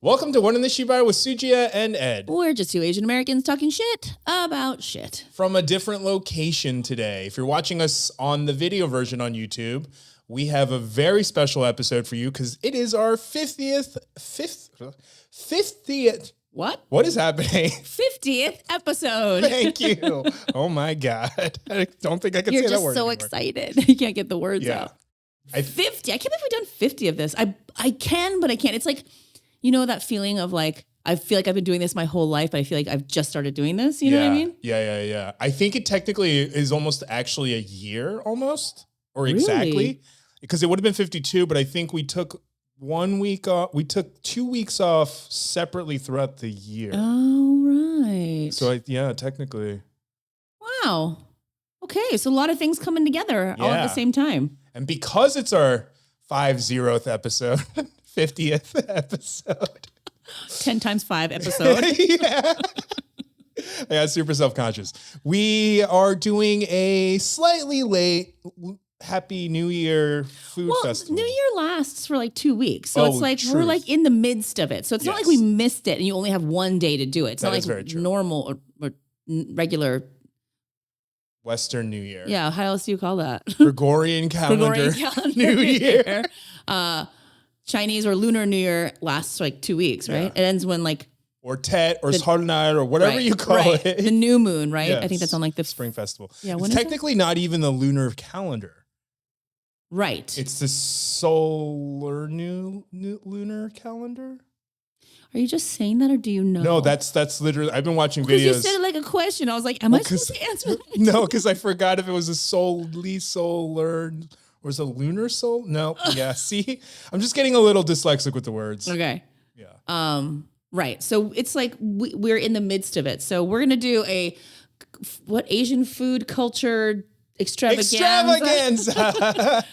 Welcome to One in the Shibal with Susie and Ed. We're just two Asian Americans talking shit about shit. From a different location today. If you're watching us on the video version on YouTube, we have a very special episode for you because it is our 50th. What? What is happening? 50th episode. Thank you. Oh my God. I don't think I can say that word. You're just so excited. You can't get the words out. 50. I can't believe we've done 50 of this. I can, but I can't. It's like, you know, that feeling of like, I feel like I've been doing this my whole life, but I feel like I've just started doing this. You know what I mean? Yeah. I think it technically is almost actually a year almost, or Really? exactly, because it would have been 52, but I think we took 1 week off. We took 2 weeks off separately throughout the year. Oh, right. So technically. Wow. Okay. So a lot of things coming together all at the same time. And because it's our 50th episode, 50th episode. 10 times 5 episode. Yeah, super self-conscious. We are doing a slightly late Happy New Year food festival. New Year lasts for like 2 weeks. So it's like we're like in the midst of it. So it's not like we missed it and you only have one day to do it. It's not like normal or regular Western New Year. Yeah, how else do you call that? Gregorian calendar New Year. Chinese or Lunar New Year lasts like 2 weeks, right? It ends when like... Or Tet or Seollal or whatever you call it. The new moon, right? Yes. I think that's on like the... Spring Festival. Yeah, it's technically not even the lunar calendar. Right. It's the solar new lunar calendar. Are you just saying that or do you know? No, that's literally... I've been watching videos. Because you said it like a question. I was like, am I supposed to answer? No, because I forgot if it was a solar... Or is it lunar soul? No. Yeah. See, I'm just getting a little dyslexic with the words. Okay. Yeah. Right. So it's like we're in the midst of it. So we're gonna do a Asian food culture extravaganza.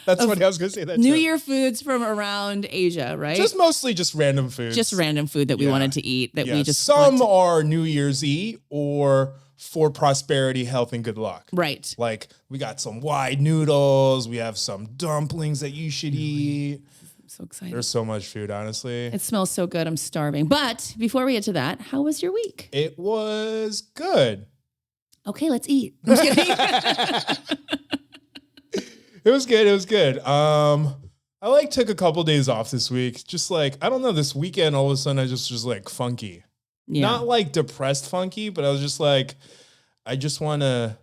That's what I was gonna say. That New Year foods from around Asia, right? Just mostly just random foods. Just random food that we wanted to eat. That we just some are New Year's Eve or for prosperity, health, and good luck. Right. Like we got some wide noodles. We have some dumplings that you should eat. I'm so excited. There's so much food, honestly. It smells so good. I'm starving. But before we get to that, how was your week? It was good. Okay, let's eat. I'm just kidding. It was good. I took a couple days off this week. Just like, I don't know, this weekend, all of a sudden I just was like funky. Yeah. Not like depressed funky, but I was just like, I just want to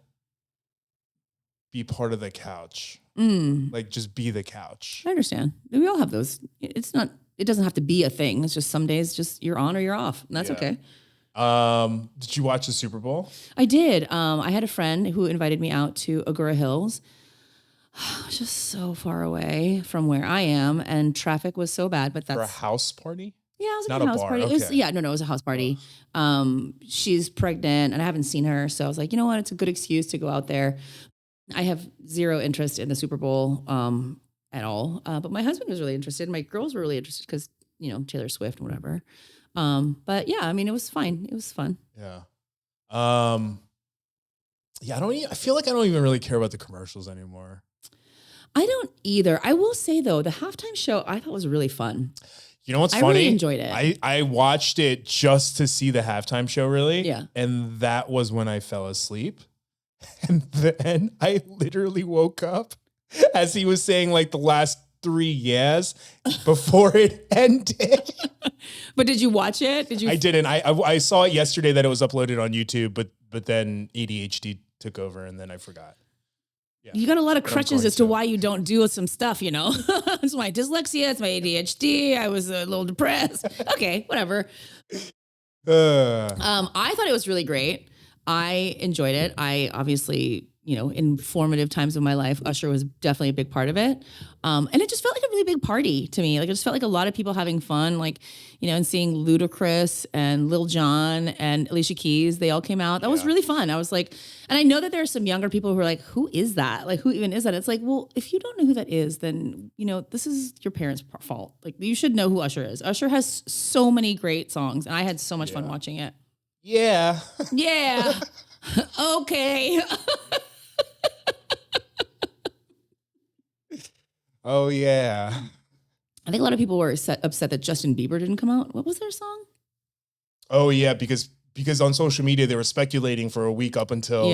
be part of the couch. Like just be the couch. I understand. We all have those. It doesn't have to be a thing. It's just some days just you're on or you're off. And that's okay. Did you watch the Super Bowl? I did. I had a friend who invited me out to Agoura Hills. It was just so far away from where I am and traffic was so bad, but that's... For a house party? Yeah, it was like not a house party. Okay. It was a house party. She's pregnant and I haven't seen her. So I was like, you know what? It's a good excuse to go out there. I have zero interest in the Super Bowl at all. But my husband was really interested. My girls were really interested because, you know, Taylor Swift and whatever. But yeah, I mean, it was fine. It was fun. Yeah. I feel like I don't even really care about the commercials anymore. I don't either. I will say though, the halftime show I thought was really fun. You know what's funny? I really enjoyed it. I watched it just to see the halftime show, really. Yeah. And that was when I fell asleep. And then I literally woke up as he was saying like the last 3 years before it ended. But did you watch it? I didn't. I saw it yesterday that it was uploaded on YouTube, but then ADHD took over and then I forgot. Yeah. You got a lot of crutches as to why you don't do some stuff, you know? It's my dyslexia, it's my ADHD, I was a little depressed. Okay, whatever. I thought it was really great. I enjoyed it. I obviously, you know, in formative times of my life, Usher was definitely a big part of it. And it just felt like a really big party to me. Like it just felt like a lot of people having fun, like, you know, and seeing Ludacris and Lil Jon and Alicia Keys, they all came out. That was really fun. I was like, and I know that there are some younger people who are like, who is that? Like, who even is that? It's like, well, if you don't know who that is, then, you know, this is your parents' fault. Like you should know who Usher is. Usher has so many great songs and I had so much fun watching it. Yeah. Yeah. Okay. Oh, yeah. I think a lot of people were upset that Justin Bieber didn't come out. What was their song? Oh yeah, because on social media they were speculating for a week up until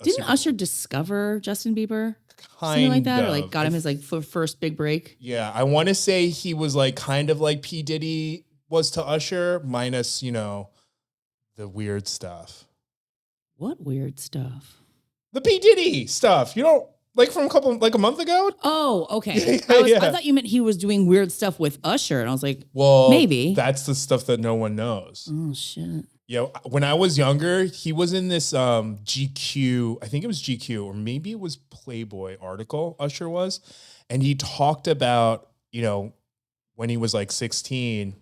Didn't Usher discover Justin Bieber? Something like that, or like got him his like first big break. Yeah, I want to say he was like kind of like P. Diddy was to Usher, minus the weird stuff. What weird stuff? The P. Diddy stuff. You don't like from a month ago? Oh, okay. I thought you meant he was doing weird stuff with Usher, and I was like, well, maybe that's the stuff that no one knows. Oh shit. Yeah, when I was younger, he was in this GQ, I think it was GQ, or maybe it was Playboy article, Usher was. And he talked about, when he was like 16,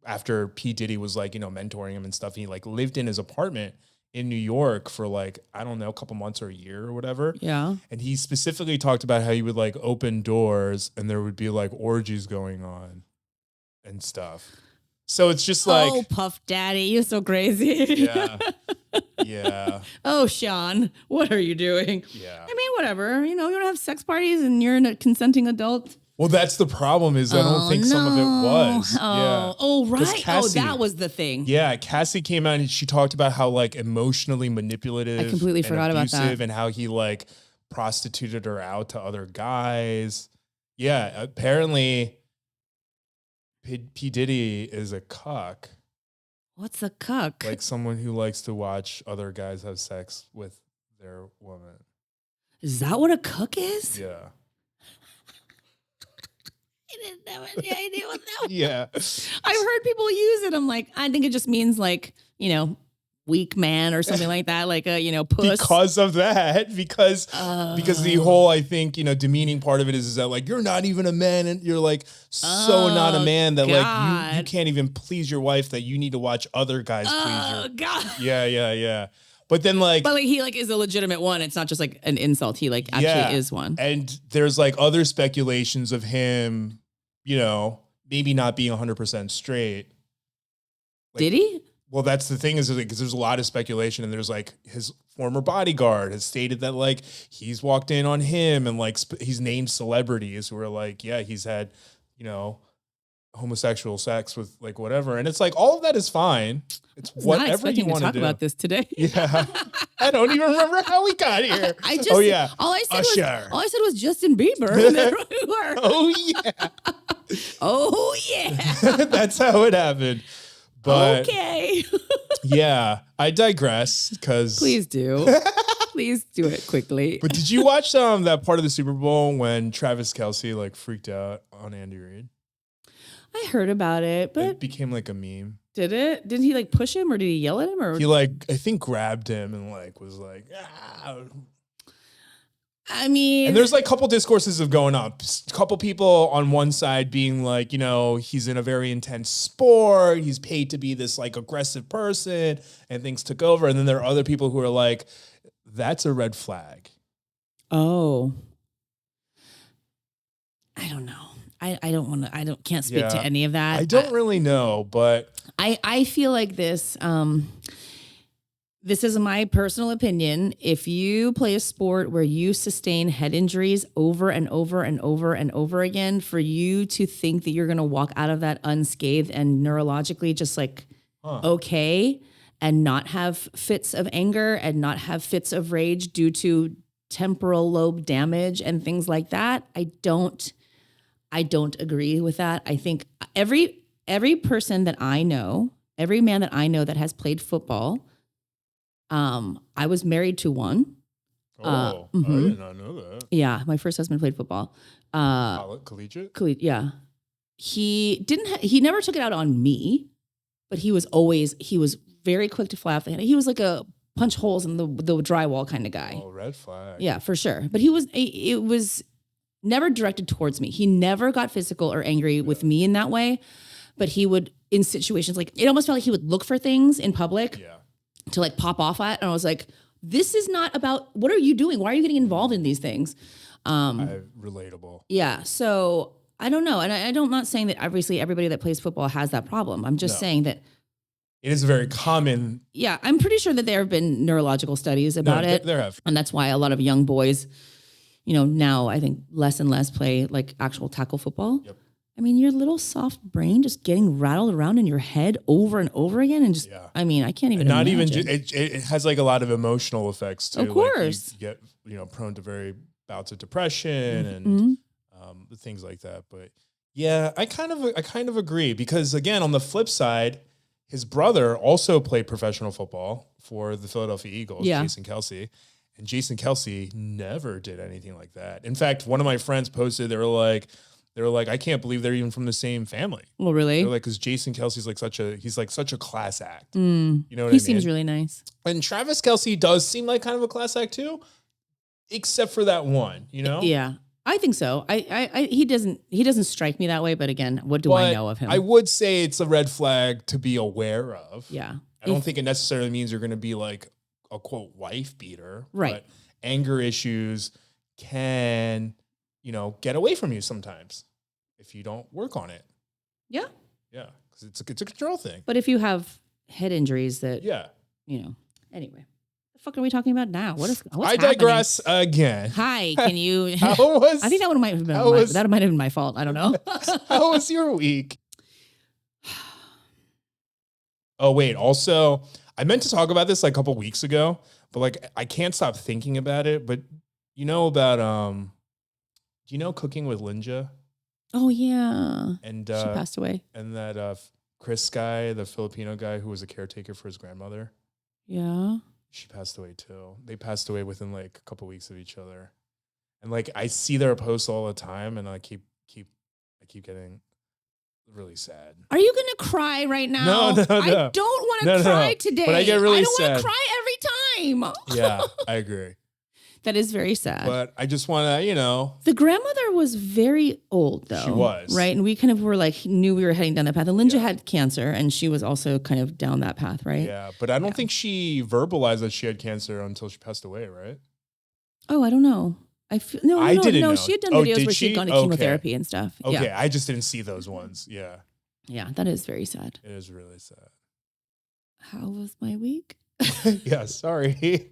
after P. Diddy was like, mentoring him and stuff, he like lived in his apartment in New York for like, I don't know, a couple months or a year or whatever. Yeah. And he specifically talked about how he would like open doors and there would be like orgies going on and stuff. So it's just like, oh, Puff Daddy, you're so crazy. Yeah. Yeah. Oh, Sean, what are you doing? Yeah. I mean, whatever. You don't have sex parties and you're a consenting adult. Well, that's the problem is I don't think some of it was. Oh, right. Cassie, that was the thing. Yeah. Cassie came out and she talked about how like emotionally manipulative. I completely forgot about that. And how he like prostituted her out to other guys. Yeah. Apparently P. Diddy is a cuck. What's a cuck? Like someone who likes to watch other guys have sex with their woman. Is that what a cuck is? Yeah. I didn't have any idea what that was. Yeah. I've heard people use it. I'm like, I think it just means like, weak man or something like that, like a puss. Because of that, because the whole I think demeaning part of it is that like you're not even a man and you're like not a man that God. Like you can't even please your wife that you need to watch other guys please you. God. Yeah. But then he like is a legitimate one. It's not just like an insult. He like actually is one. And there's like other speculations of him, maybe not being 100% straight. Like, did he? Well, that's the thing is because there's a lot of speculation and there's like his former bodyguard has stated that like he's walked in on him and like he's named celebrities who are like, yeah, he's had, homosexual sex with like whatever. And it's like, all of that is fine. It's whatever you want to do. About this today. Yeah. I don't even remember how we got here. All I said was Justin Bieber. Oh yeah. Oh yeah. That's how it happened. But okay. Yeah, I digress because please do. Please do it quickly. But did you watch that part of the Super Bowl when Travis Kelce like freaked out on Andy Reid? I heard about it, but it became like a meme. Did it? Didn't he like push him or did he yell at him or he like I think grabbed him and like was like ah. I mean, and there's like a couple discourses of going up. A couple people on one side being like, he's in a very intense sport. He's paid to be this like aggressive person and things took over. And then there are other people who are like, that's a red flag. Oh, I don't know. I can't speak to any of that. I don't really know, but I feel like this, this is my personal opinion. If you play a sport where you sustain head injuries over and over and over and over again, for you to think that you're going to walk out of that unscathed and neurologically just like, okay, and not have fits of anger and not have fits of rage due to temporal lobe damage and things like that, I don't agree with that. I think every person that I know, every man that I know that has played football, I was married to one. I did not know that. Yeah, my first husband played football. Collegiate? Yeah. He never took it out on me, but he was very quick to fly off the handle. He was like a punch holes in the drywall kind of guy. Oh, red flag. Yeah, for sure. But it was never directed towards me. He never got physical or angry with me in that way, but he would, in situations like, it almost felt like he would look for things in public to like pop off at. And I was like, this is not about, what are you doing? Why are you getting involved in these things? Relatable. Yeah. So I don't know. And I'm not saying that obviously everybody that plays football has that problem. I'm just saying that it is very common. Yeah. I'm pretty sure that there have been neurological studies about it. There have. And that's why a lot of young boys, now I think less and less play like actual tackle football. Yep. I mean, your little soft brain just getting rattled around in your head over and over again. And just, I mean, I can't even not imagine. even, it has like a lot of emotional effects too. Of course. Like you get, prone to very bouts of depression and things like that. But yeah, I kind of agree because again, on the flip side, his brother also played professional football for the Philadelphia Eagles, Jason Kelce. And Jason Kelce never did anything like that. In fact, one of my friends posted, they were like, I can't believe they're even from the same family. Well, really? They're like, because Jason Kelce's like such a class act. You know what I mean? He seems really nice. And Travis Kelce does seem like kind of a class act too, except for that one, Yeah, I think so. He doesn't strike me that way. But again, what do I know of him? I would say it's a red flag to be aware of. Yeah. I don't think it necessarily means you're going to be like a quote wife beater. Right. But anger issues can, get away from you sometimes if you don't work on it. Yeah. Yeah. Because it's a control thing. But if you have head injuries that, anyway. The fuck are we talking about now? What's I digress again. Hi, can you? I think that might have been my fault. I don't know. How was your week? Oh wait, also I meant to talk about this like a couple weeks ago, but like I can't stop thinking about it. But about do you know Cooking with Lynja? Oh yeah, and she passed away. And that Chris guy, the Filipino guy who was a caretaker for his grandmother. Yeah. She passed away too. They passed away within like a couple weeks of each other. And like I see their posts all the time and I keep getting really sad. Are you gonna cry right now? No. I don't want to cry today. But I get really sad. I don't want to cry every time. Yeah, I agree. That is very sad. But I just want to, The grandmother was very old, though. She was. Right? And we kind of were like, knew we were heading down that path. And Lynja had cancer, and she was also kind of down that path, right? Yeah, but I don't think she verbalized that she had cancer until she passed away, right? Oh, I don't know. I didn't know. She had done videos where she had gone to chemotherapy and stuff. Okay, yeah. I just didn't see those ones. Yeah. Yeah, that is very sad. It is really sad. How was my week? Yeah, sorry.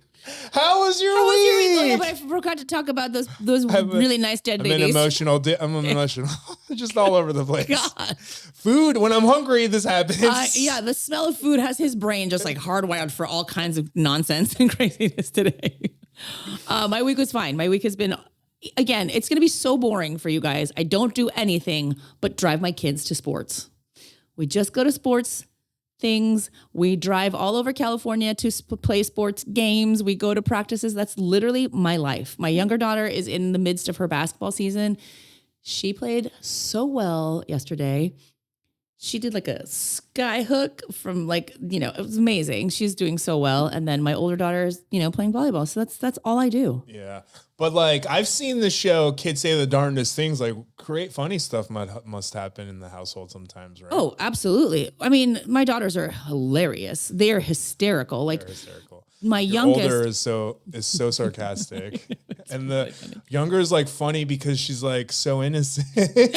How was your week? Oh, yeah, but I forgot to talk about those really nice dead babies. I'm emotional. Just all over the place. God. Food, when I'm hungry, this happens. Yeah, the smell of food has his brain just like hardwired for all kinds of nonsense and craziness today. My week was fine. My week has been, again, it's going to be so boring for you guys. I don't do anything but drive my kids to sports. We just go to sports things. We drive all over California to play sports games. We go to practices. That's literally my life. My younger daughter is in the midst of her basketball season. She played so well yesterday. She did like a sky hook from it was amazing. She's doing so well. And then my older daughter is, playing volleyball. So that's all I do. Yeah. But like I've seen the show Kids Say the Darndest Things, like great funny stuff must happen in the household sometimes, right? Oh, absolutely. I mean, my daughters are hilarious. They are hysterical. They're hysterical. My youngest older is so sarcastic. And the younger is like funny because she's like so innocent.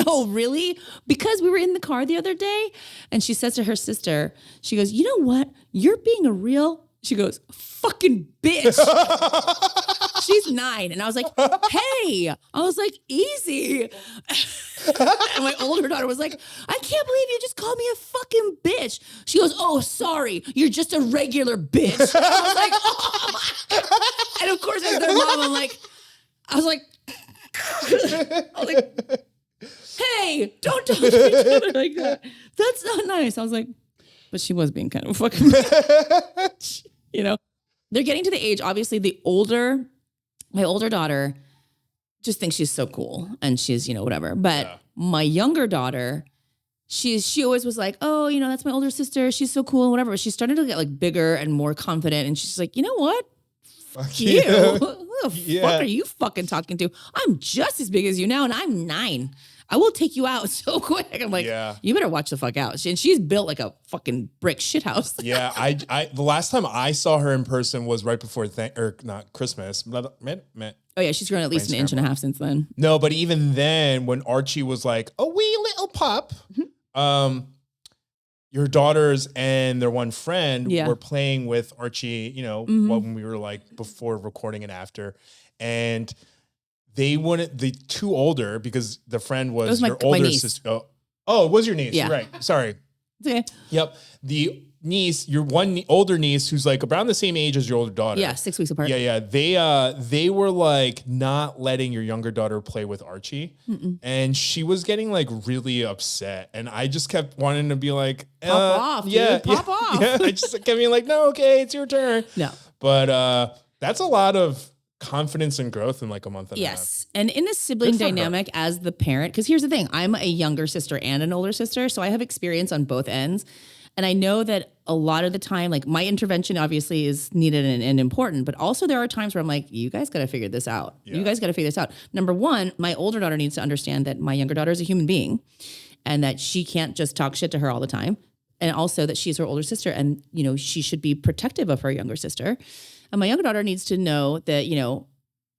Oh, really? Because we were in the car the other day and she says to her sister, she goes, "You know what? You're being a real," she goes, "fucking bitch." She's 9. And I was like, "Hey," I was like, "Easy." And my older daughter was like, "I can't believe you just called me a fucking bitch." She goes, "Oh, sorry. You're just a regular bitch." And I was like, "Oh." And of course, as their mom, I was like, "Hey, don't talk to each other like that. That's not nice." I was like, but she was being kind of fucking bitch, They're getting to the age, obviously, my older daughter just thinks she's so cool and she's, whatever. But my younger daughter, she always was like, "Oh, that's my older sister. She's so cool and whatever." But she started to get like bigger and more confident. And she's like, "You know what? Fuck you. Who the fuck are you fucking talking to? I'm just as big as you now and I'm 9. I will take you out so quick." I'm like, "You better watch the fuck out." And she's built like a fucking brick shithouse. Yeah, I the last time I saw her in person was right before not Christmas. Oh yeah, she's grown at least an inch and a half since then. No, but even then, when Archie was like a wee little pup, your daughters and their one friend were playing with Archie, when we were like before recording and after, and they wanted the two older because the friend was your older sister. Oh, Oh, it was your niece. Yeah. Right. Sorry. Okay. Yep. The niece, your older niece who's like around the same age as your older daughter. Yeah, 6 weeks apart. Yeah. They were like not letting your younger daughter play with Archie. And she was getting like really upset. And I just kept wanting to be like, pop off, dude. Pop off. Yeah. I just kept being like, no, okay, it's your turn. No. But that's a lot of confidence and growth in like a month and a half. Yes. And in a sibling dynamic as the parent, because here's the thing, I'm a younger sister and an older sister, so I have experience on both ends. And I know that a lot of the time, like my intervention obviously is needed and important, but also there are times where I'm like, you guys got to figure this out. Yeah. You guys got to figure this out. Number one, my older daughter needs to understand that my younger daughter is a human being and that she can't just talk shit to her all the time. And also that she's her older sister and, you know, she should be protective of her younger sister. And my younger daughter needs to know that, you know,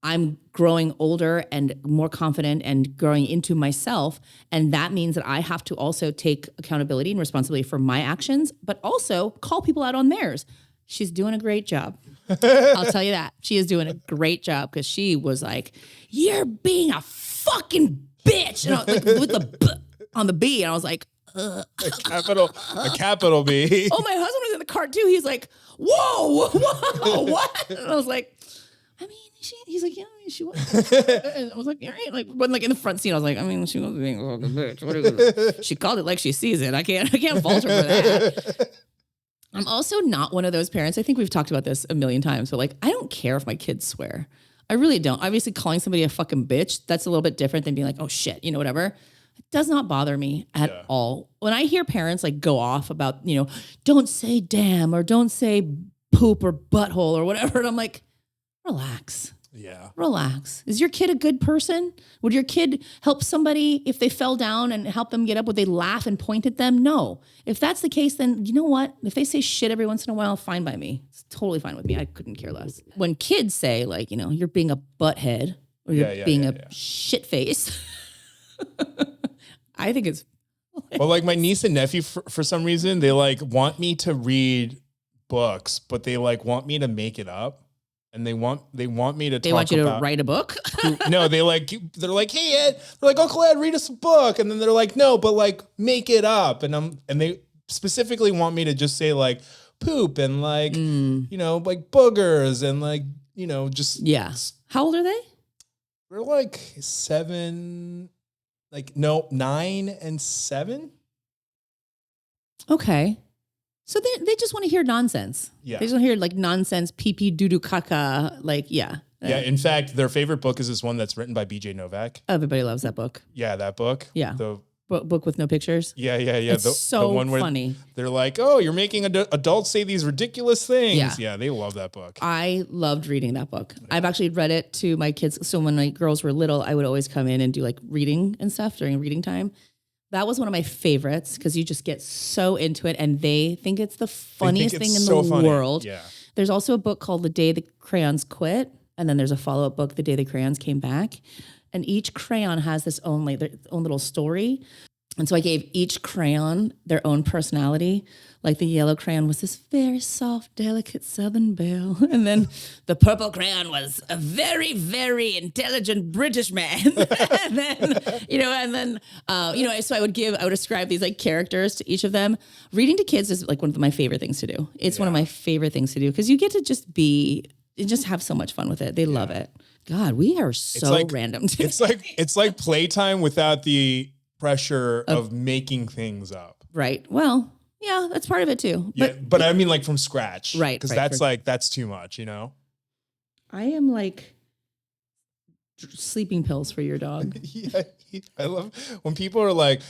I'm growing older and more confident and growing into myself. And that means that I have to also take accountability and responsibility for my actions, but also call people out on theirs. She's doing a great job. I'll tell you that. She is doing a great job because she was like, you're being a fucking bitch. And I was like, with the B on the B. And I was like, a capital B. Oh, my husband was in the car too. He's like, whoa, what? And I was like, I mean, he's like, yeah, she was. And I was like, all right. Like, when like in the front seat, I was like, I mean, she was being a fucking bitch. She called it like she sees it. I can't fault her for that. I'm also not one of those parents. I think we've talked about this a million times, but like, I don't care if my kids swear. I really don't. Obviously, calling somebody a fucking bitch, that's a little bit different than being like, oh shit, you know, whatever. It does not bother me at all. When I hear parents like go off about, you know, don't say damn or don't say poop or butthole or whatever, and I'm like, relax. Yeah. Relax. Is your kid a good person? Would your kid help somebody if they fell down and help them get up? Would they laugh and point at them? No. If that's the case, then you know what? If they say shit every once in a while, fine by me. It's totally fine with me. I couldn't care less. When kids say like, you know, you're being a butthead or you're being a shit face, I think it's well, like my niece and nephew, for some reason, they like want me to read books, but they like want me to make it up. And they want me to talk about. They want you to write a book? No, they're like, hey Ed, they're like, Uncle Ed, read us a book. And then they're like, no, but like make it up. And they specifically want me to just say like poop and like, you know, like boogers and like, you know, just. Yeah. How old are they? They're like 7, like, no, 9 and 7. Okay. So they just want to hear nonsense. Yeah. They just want to hear like nonsense, pee-pee, doo-doo, caca, like, yeah. Yeah, in fact, their favorite book is this one that's written by B.J. Novak. Everybody loves that book. Yeah, that book. Yeah. The book with no pictures. Yeah. It's so the one where funny. They're like, oh, you're making adults say these ridiculous things. Yeah, they love that book. I loved reading that book. Yeah. I've actually read it to my kids. So when my girls were little, I would always come in and do like reading and stuff during reading time. That was one of my favorites because you just get so into it and they think it's the funniest thing in the world. Yeah. There's also a book called The Day the Crayons Quit. And then there's a follow-up book, The Day the Crayons Came Back. And each crayon has their own little story. And so I gave each crayon their own personality. Like the yellow crayon was this very soft, delicate Southern belle. And then the purple crayon was a very, very intelligent British man. And then, so I would ascribe these like characters to each of them. Reading to kids is like one of my favorite things to do. It's one of my favorite things to do because you get to just have so much fun with it. They love it. God, we are so random today. It's like playtime without the pressure of making things up. Right. Well, yeah, that's part of it too. But I mean like from scratch. Right. Because that's too much, you know? I am like sleeping pills for your dog. Yeah. I love when people are like,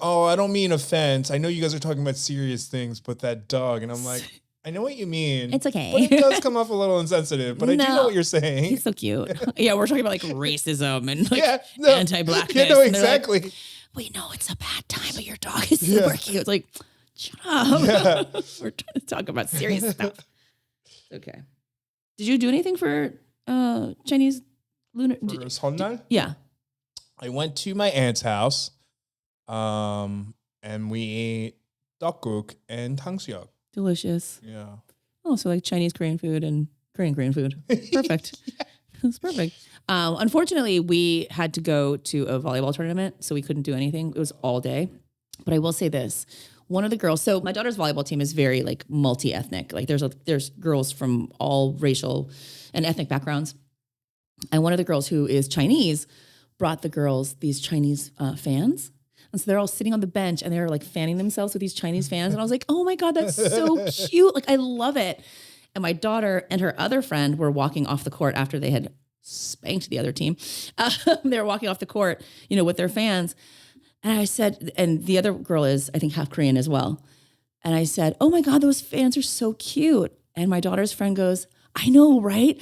oh, I don't mean offense. I know you guys are talking about serious things, but that dog. And I'm like, I know what you mean. It's okay. But it does come off a little insensitive, but I do know what you're saying. He's so cute. Yeah, we're talking about like racism and like anti-blackness. Yeah, no, exactly. Like, we know it's a bad time, but your dog is super cute. It's like, shut up. Yeah. We're trying to talk about serious stuff. Okay. Did you do anything for Chinese Lunar? For Seollal? Yeah. I went to my aunt's house, and we ate tteokguk and 탕수육. Delicious. Yeah. Oh, so like Chinese Korean food and Korean food. Perfect. It's perfect. Unfortunately, we had to go to a volleyball tournament, so we couldn't do anything. It was all day. But I will say this. One of the girls, so my daughter's volleyball team is very like multi-ethnic. Like there's girls from all racial and ethnic backgrounds. And one of the girls who is Chinese brought the girls these Chinese fans. And so they're all sitting on the bench and they're like fanning themselves with these Chinese fans. And I was like, oh my God, that's so cute. Like, I love it. And my daughter and her other friend were walking off the court after they had spanked the other team. They were walking off the court, with their fans. And I said, and the other girl is, I think, half Korean as well. And I said, oh my God, those fans are so cute. And my daughter's friend goes, I know, right?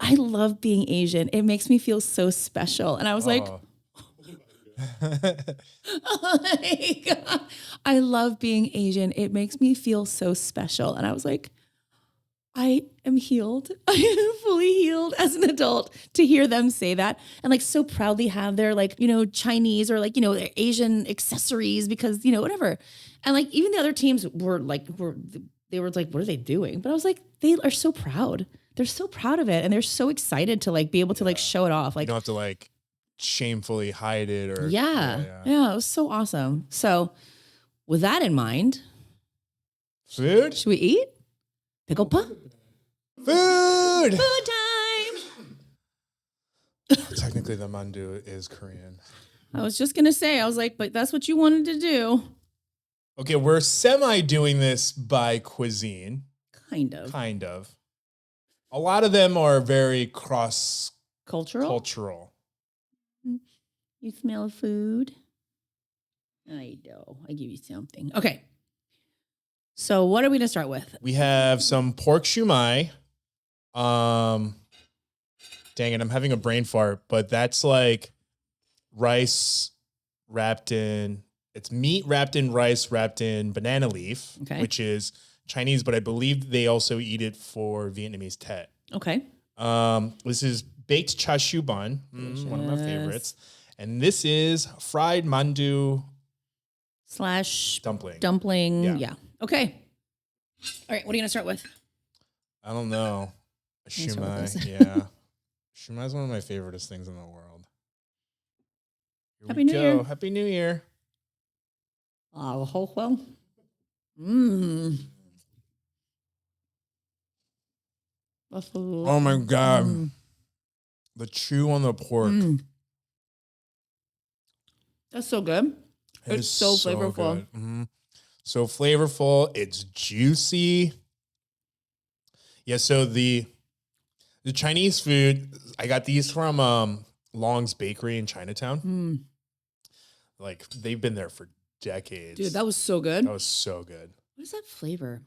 I love being Asian. It makes me feel so special. And I was like, like, I love being Asian. It makes me feel so special. And I was like, I am healed. I am fully healed as an adult to hear them say that and like so proudly have their like, Chinese or like, their Asian accessories because, whatever. And like even the other teams were like, they were like, what are they doing? But I was like, they are so proud. They're so proud of it. And they're so excited to like be able to like show it off. Like, you don't have to like shamefully hide it or. Yeah, it was so awesome. So with that in mind, food? Should we eat? Pickle pa? Food! Food time! Technically, the mandu is Korean. I was just going to say, I was like, but that's what you wanted to do. Okay, we're semi-doing this by cuisine. Kind of. A lot of them are very cross-cultural. You smell food? I know. I give you something. Okay. So what are we going to start with? We have some pork shumai. Dang it, I'm having a brain fart, but that's like rice wrapped in, it's meat wrapped in rice wrapped in banana leaf, which is Chinese, but I believe they also eat it for Vietnamese Tet. Okay. This is baked char siu bun, one of my favorites. And this is fried mandu / dumpling. Yeah. Okay. All right. What are you going to start with? I don't know. Shumai. Yeah. Shumai is one of my favoriteest things in the world. Happy New Year. Happy New Year. Hope well. Oh my God. The chew on the pork. That's so good. It's so flavorful. So flavorful. It's juicy. Yeah, so the Chinese food, I got these from Long's Bakery in Chinatown. Like, they've been there for decades. Dude, that was so good. That was so good. What is that flavor?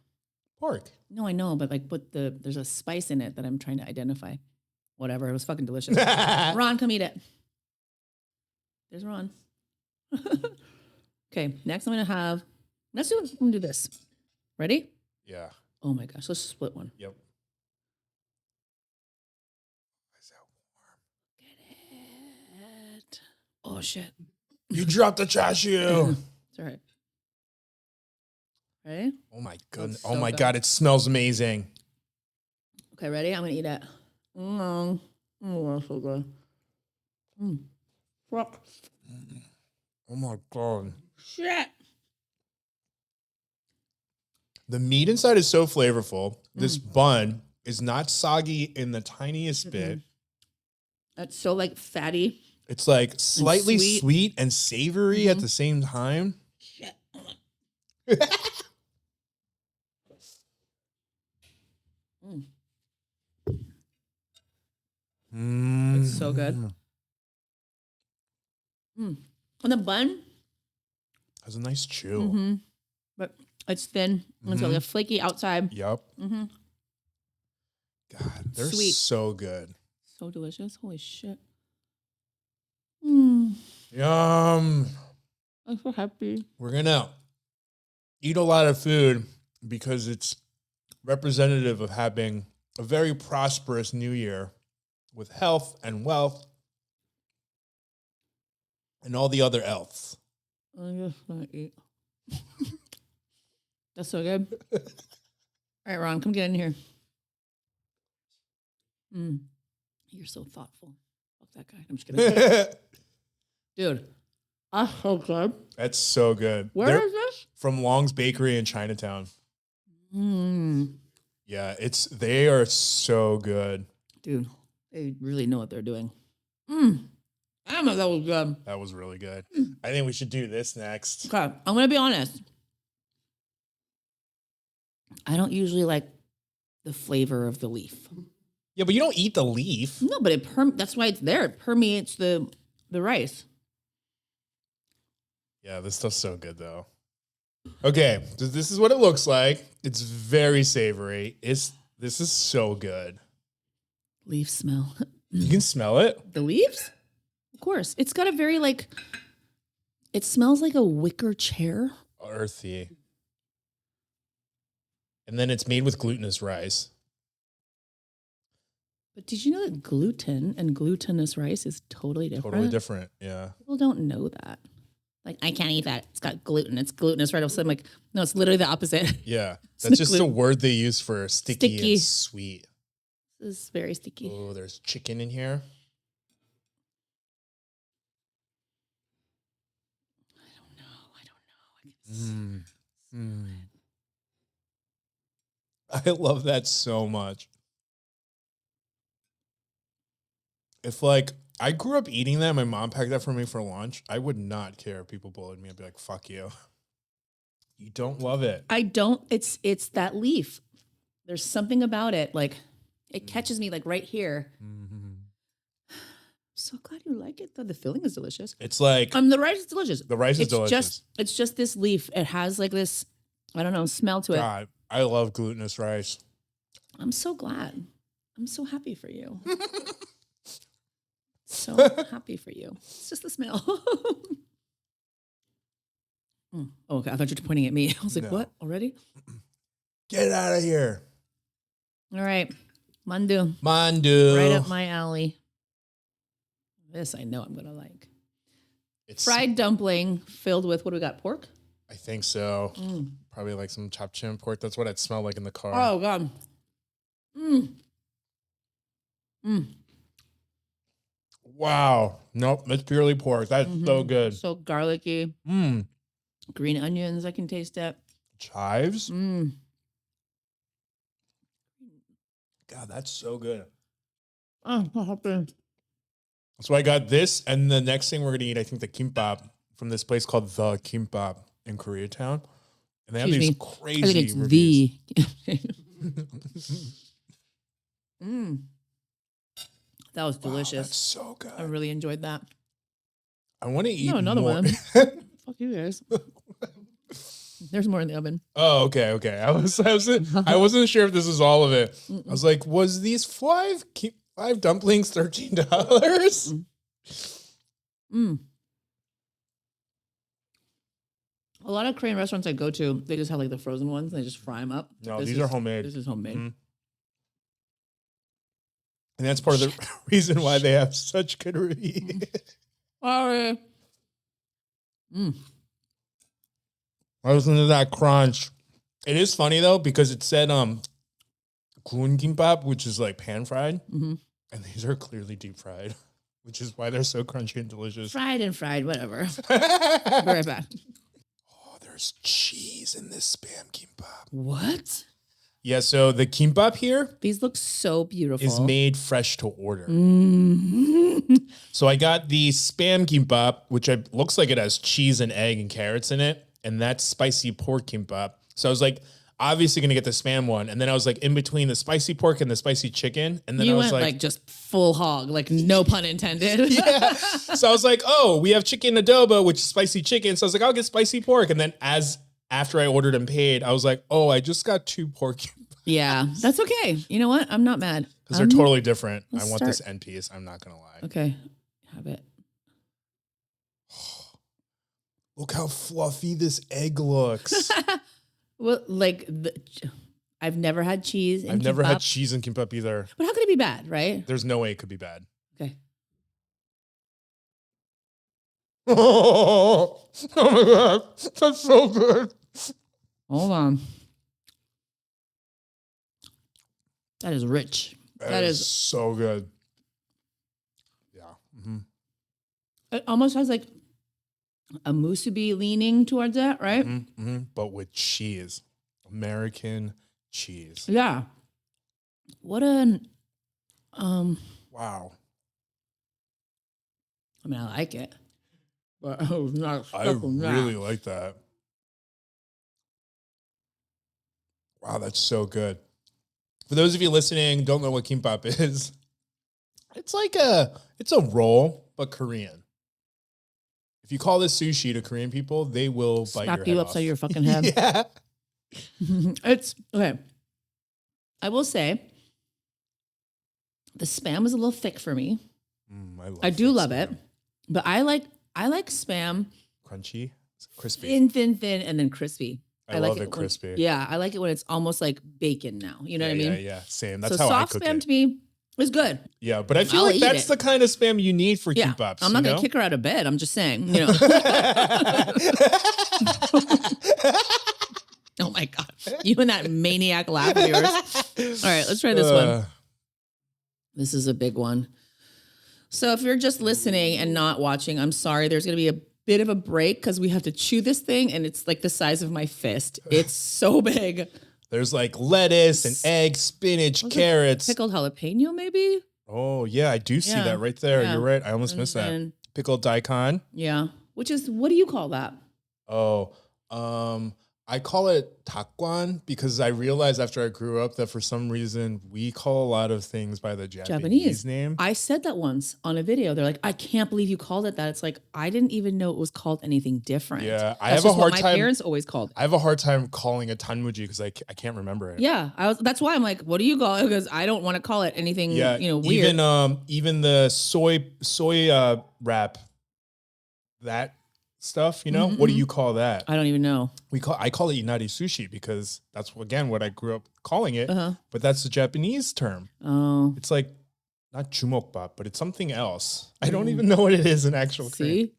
Pork. No, I know, but like there's a spice in it that I'm trying to identify. Whatever, it was fucking delicious. Ron, come eat it. There's Ron. Okay, next I'm gonna do this. Ready? Yeah. Oh my gosh, let's split one. Yep. Why is that warm? Get it. Oh shit. You dropped the chashu. It's all right. Ready? Oh my goodness. So oh my good. God, it smells amazing. Okay, ready? I'm gonna eat it. Oh, that's so good. Fuck. Oh my God. Shit. The meat inside is so flavorful. This bun is not soggy in the tiniest bit. That's so like fatty. It's like slightly sweet and savory at the same time. Shit. It's so good. And the bun has a nice chew. But it's thin. It's got like a flaky outside. Yep. God, they're Sweet. so good. So delicious. Holy shit. Yum. I'm so happy. We're going to eat a lot of food because it's representative of having a very prosperous new year with health and wealth and all the other elves. I'm just gonna eat. That's so good. All right, Ron, come get in here. You're so thoughtful. Fuck that guy. I'm just kidding. Dude, that's so good. That's so good. Where is this? From Long's Bakery in Chinatown. Yeah, they are so good. Dude, they really know what they're doing. I don't know, that was good. That was really good. I think we should do this next. Okay, I'm going to be honest. I don't usually like the flavor of the leaf. Yeah, but you don't eat the leaf. No, but that's why it's there. It permeates the rice. Yeah, this stuff's so good, though. Okay, so this is what it looks like. It's very savory. This is so good. Leaf smell. You can smell it? The leaves? Of course. It's got a very, it smells like a wicker chair. Earthy. And then it's made with glutinous rice. But did you know that gluten and glutinous rice is totally different? Totally different, yeah. People don't know that. Like, I can't eat that. It's got gluten. It's glutinous, right? So I'm like, no, it's literally the opposite. Yeah. That's just a word they use for sticky and sweet. This is very sticky. Oh, there's chicken in here. I don't know. I love that so much. If I grew up eating that, my mom packed that for me for lunch, I would not care if people bullied me. I'd be like, fuck you. You don't love it. I don't. It's that leaf. There's something about it. It catches me right here. Mm-hmm. So glad you like it, though. The filling is delicious. It's the rice is delicious. The rice is delicious. It's just this leaf. It has this, I don't know, smell to it. God, I love glutinous rice. I'm so glad. I'm so happy for you. So happy for you. It's just the smell. Oh, okay. I thought you were pointing at me. I was like, what? Already? Get out of here. All right. Mandu. Mandu. Right up my alley. This I know I'm going to like. It's fried dumpling filled with, what do we got, pork? I think so. Probably some japchae pork. That's what it smelled like in the car. Oh, God. Wow. Nope, it's purely pork. That's so good. So garlicky. Green onions, I can taste it. Chives? God, that's so good. Oh, so happy. So I got this, and the next thing we're going to eat, I think the Kimbap from this place called The Kimbap in Koreatown. And they have these crazy I think it's reviews. That was delicious. Wow, that's so good. I really enjoyed that. I want to eat another more. one. Fuck you guys. There's more in the oven. Oh, okay. I wasn't sure if this was all of it. I was like, was these five dumplings $13? A lot of Korean restaurants I go to, they just have the frozen ones. And they just fry them up. No, these are homemade. This is homemade. Mm-hmm. And that's part of the reason why they have such good reviews. Sorry. Listen to that crunch. It is funny though, because it said Kimbap, which is pan fried, and these are clearly deep fried, which is why they're so crunchy and delicious. Fried and fried, whatever. Be right back. Oh, there's cheese in this Spam Kimbap. What? Yeah, so the Kimbap here, these look so beautiful, is made fresh to order. So I got the Spam Kimbap, which looks like it has cheese and egg and carrots in it, and that's spicy pork Kimbap. So I was obviously going to get the Spam one, and then I was in between the spicy pork and the spicy chicken, and then I was went just full hog, no pun intended. Yeah. So I was oh, we have chicken adobo, which is spicy chicken. So I was I'll get spicy pork, and then after I ordered and paid, I was oh, I just got 2 pork. Yeah, that's okay. You know what? I'm not mad. Because they're totally different. I want this end piece. I'm not going to lie. Okay. Have it. Look how fluffy this egg looks. Well, I've never had cheese in I've never kimbap. had cheese in kimbap either. But how could it be bad, right? There's no way it could be bad. Okay. Oh my God. That's so good. Hold on. That is rich. That is so good. It almost has like a musubi leaning towards it, right? But with cheese. American cheese. Yeah. What an wow. I mean, I like it, but I was not I really like that. Wow, that's so good. For those of you listening, don't know what kimbap is. It's a roll, but Korean. If you call this sushi to Korean people, they will bite smack your you head upside off. your fucking head. Yeah. It's okay. I will say the Spam is a little thick for me. I do love it, but I like Spam crunchy, crispy, thin, and then crispy. I love it crispy. Yeah, I like it when it's almost like bacon now. You know what I mean? Yeah, same. That's so how I soft cook Spam it. to me is good. Yeah, but I feel like that's the kind of Spam you need for kimbaps. I'm not going to kick her out of bed. I'm just saying, you know. Oh my God. You and that maniac laugh of yours. All right, let's try this one. This is a big one. So if you're just listening and not watching, I'm sorry. There's going to be a bit of a break because we have to chew this thing and it's like the size of my fist. It's so big. There's like lettuce and egg, spinach, carrots. Pickled jalapeno maybe? Oh, yeah, I do see that right there. Yeah. You're right. I almost missed that. Pickled daikon. Yeah. Which is, what do you call that? Oh, I call it takwan because I realized after I grew up that for some reason we call a lot of things by the Japanese name. I said that once on a video. They're like, I can't believe you called it that. It's like, I didn't even know it was called anything different. Yeah, I have a hard time. My parents always called it. I have a hard time calling it tanmuji because I can't remember it. Yeah, that's why I'm like, what do you call it? Because I don't want to call it anything, weird. Even the soy wrap, that stuff, what do you call that? I don't even know. I call it inari sushi because that's again what I grew up calling it. But that's the Japanese term. Oh, it's like not jumokbap, but it's something else. I don't even know what it is in actual. See,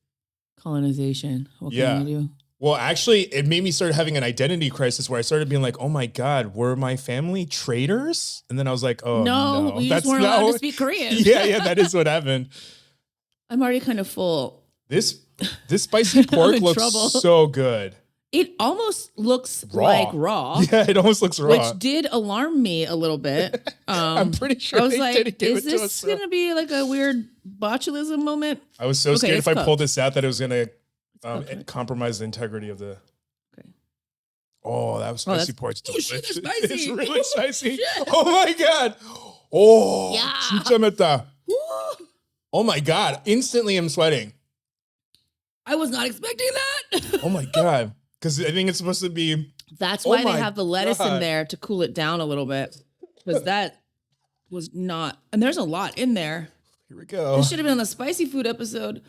colonization. What can you do? Well, actually, it made me start having an identity crisis where I started being like, "Oh my God, were my family traitors?" And then I was like, "Oh no, we just weren't allowed to speak Korean." Yeah, that is what happened. I'm already kind of full. This spicy pork looks so good. It almost looks like raw. Yeah, it almost looks raw. Which did alarm me a little bit. I'm pretty sure I was like, is this going to be like a weird botulism moment? I was so scared if I pulled this out that it was going to compromise the integrity of the... Okay. Oh, that was spicy pork. It's delicious. It's really spicy. Oh my God. Oh, yeah. Sicha meta. Oh my God. Instantly I'm sweating. I was not expecting that. Oh my God. Because I think it's supposed to be... That's why they have the lettuce in there to cool it down a little bit. Because that was not... And there's a lot in there. Here we go. This should have been on the spicy food episode.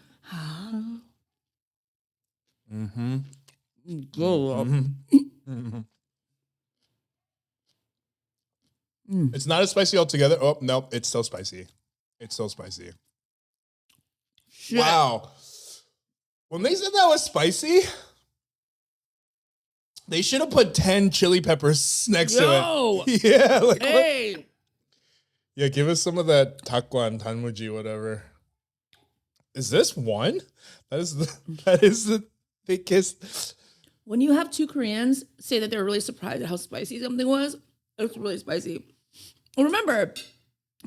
It's not as spicy altogether. Oh, no, it's still spicy. It's still spicy. Shit. Wow. When they said that was spicy, they should have put 10 chili peppers next to it. Yeah. Like, hey. Yeah, give us some of that takwan, tanmuji, whatever. Is this one? That is the thickest. When you have two Koreans say that they're really surprised at how spicy something was, it's really spicy. Well, remember,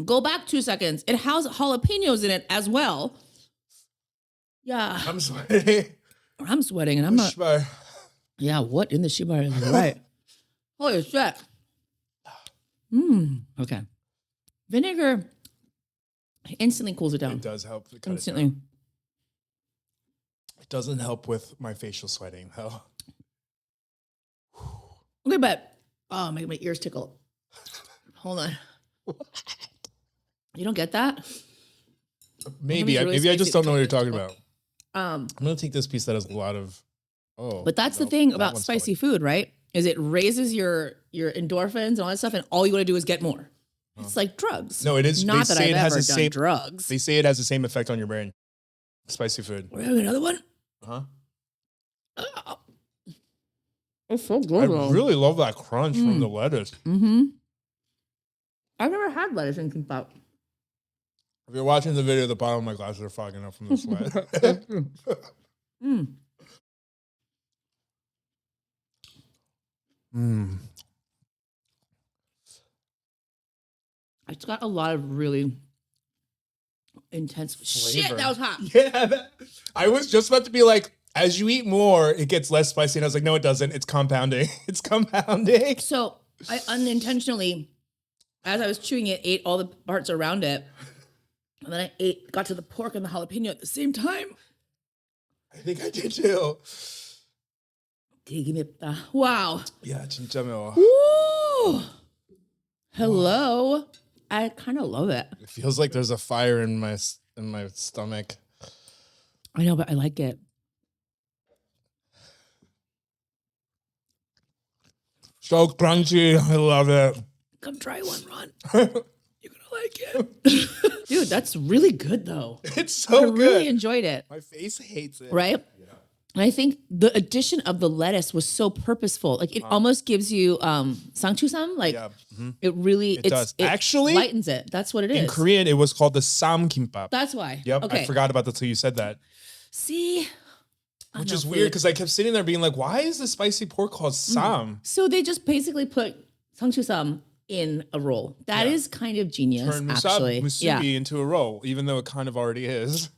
go back 2 seconds. It has jalapenos in it as well. Yeah. I'm sweating. I'm sweating and I'm not. Shibal. Yeah, what in the shibal is right? Holy shit. Okay. Vinegar instantly cools it down. It does help. Instantly. It doesn't help with my facial sweating, though. Okay, but my ears tickle. Hold on. You don't get that? Maybe. Maybe I just don't know what you're talking about. I'm going to take this piece that has a lot of... But that's the thing about spicy food, right? Is it raises your endorphins and all that stuff, and all you want to do is get more. It's like drugs. No, it is. Not that I've ever done drugs. They say it has the same effect on your brain. Spicy food. We're having another one? It's so good. I really love that crunch from the lettuce. I've never had lettuce in kimbap. If you're watching the video, the bottom of my glasses are fogging up from the sweat. It's got a lot of really intense flavor. Shit, that was hot. Yeah, I was just about to be like, as you eat more, it gets less spicy. And I was like, no, it doesn't. It's compounding. It's compounding. So I unintentionally, as I was chewing it, ate all the parts around it. And then I got to the pork and the jalapeno at the same time. I think I did too. Wow. Yeah, 진짜 Woo! Hello. I kind of love it. It feels like there's a fire in my stomach. I know, but I like it. So crunchy. I love it. Come try one, Ron. You're going to like it. Dude, that's really good, though. It's so good. I really enjoyed it. My face hates it. Right? Yeah. And I think the addition of the lettuce was so purposeful. Like, it almost gives you sangchusam. Like, it really... It does. It actually lightens it. That's what it is. In Korean, it was called the Sam Kimbap. That's why. Yep. Okay. I forgot about that till you said that. See... Which is weird because I kept sitting there being like, why is the spicy pork called Sam? So they just basically put sangchusam in a roll. That is kind of genius, Turn musubi into a roll, even though it kind of already is.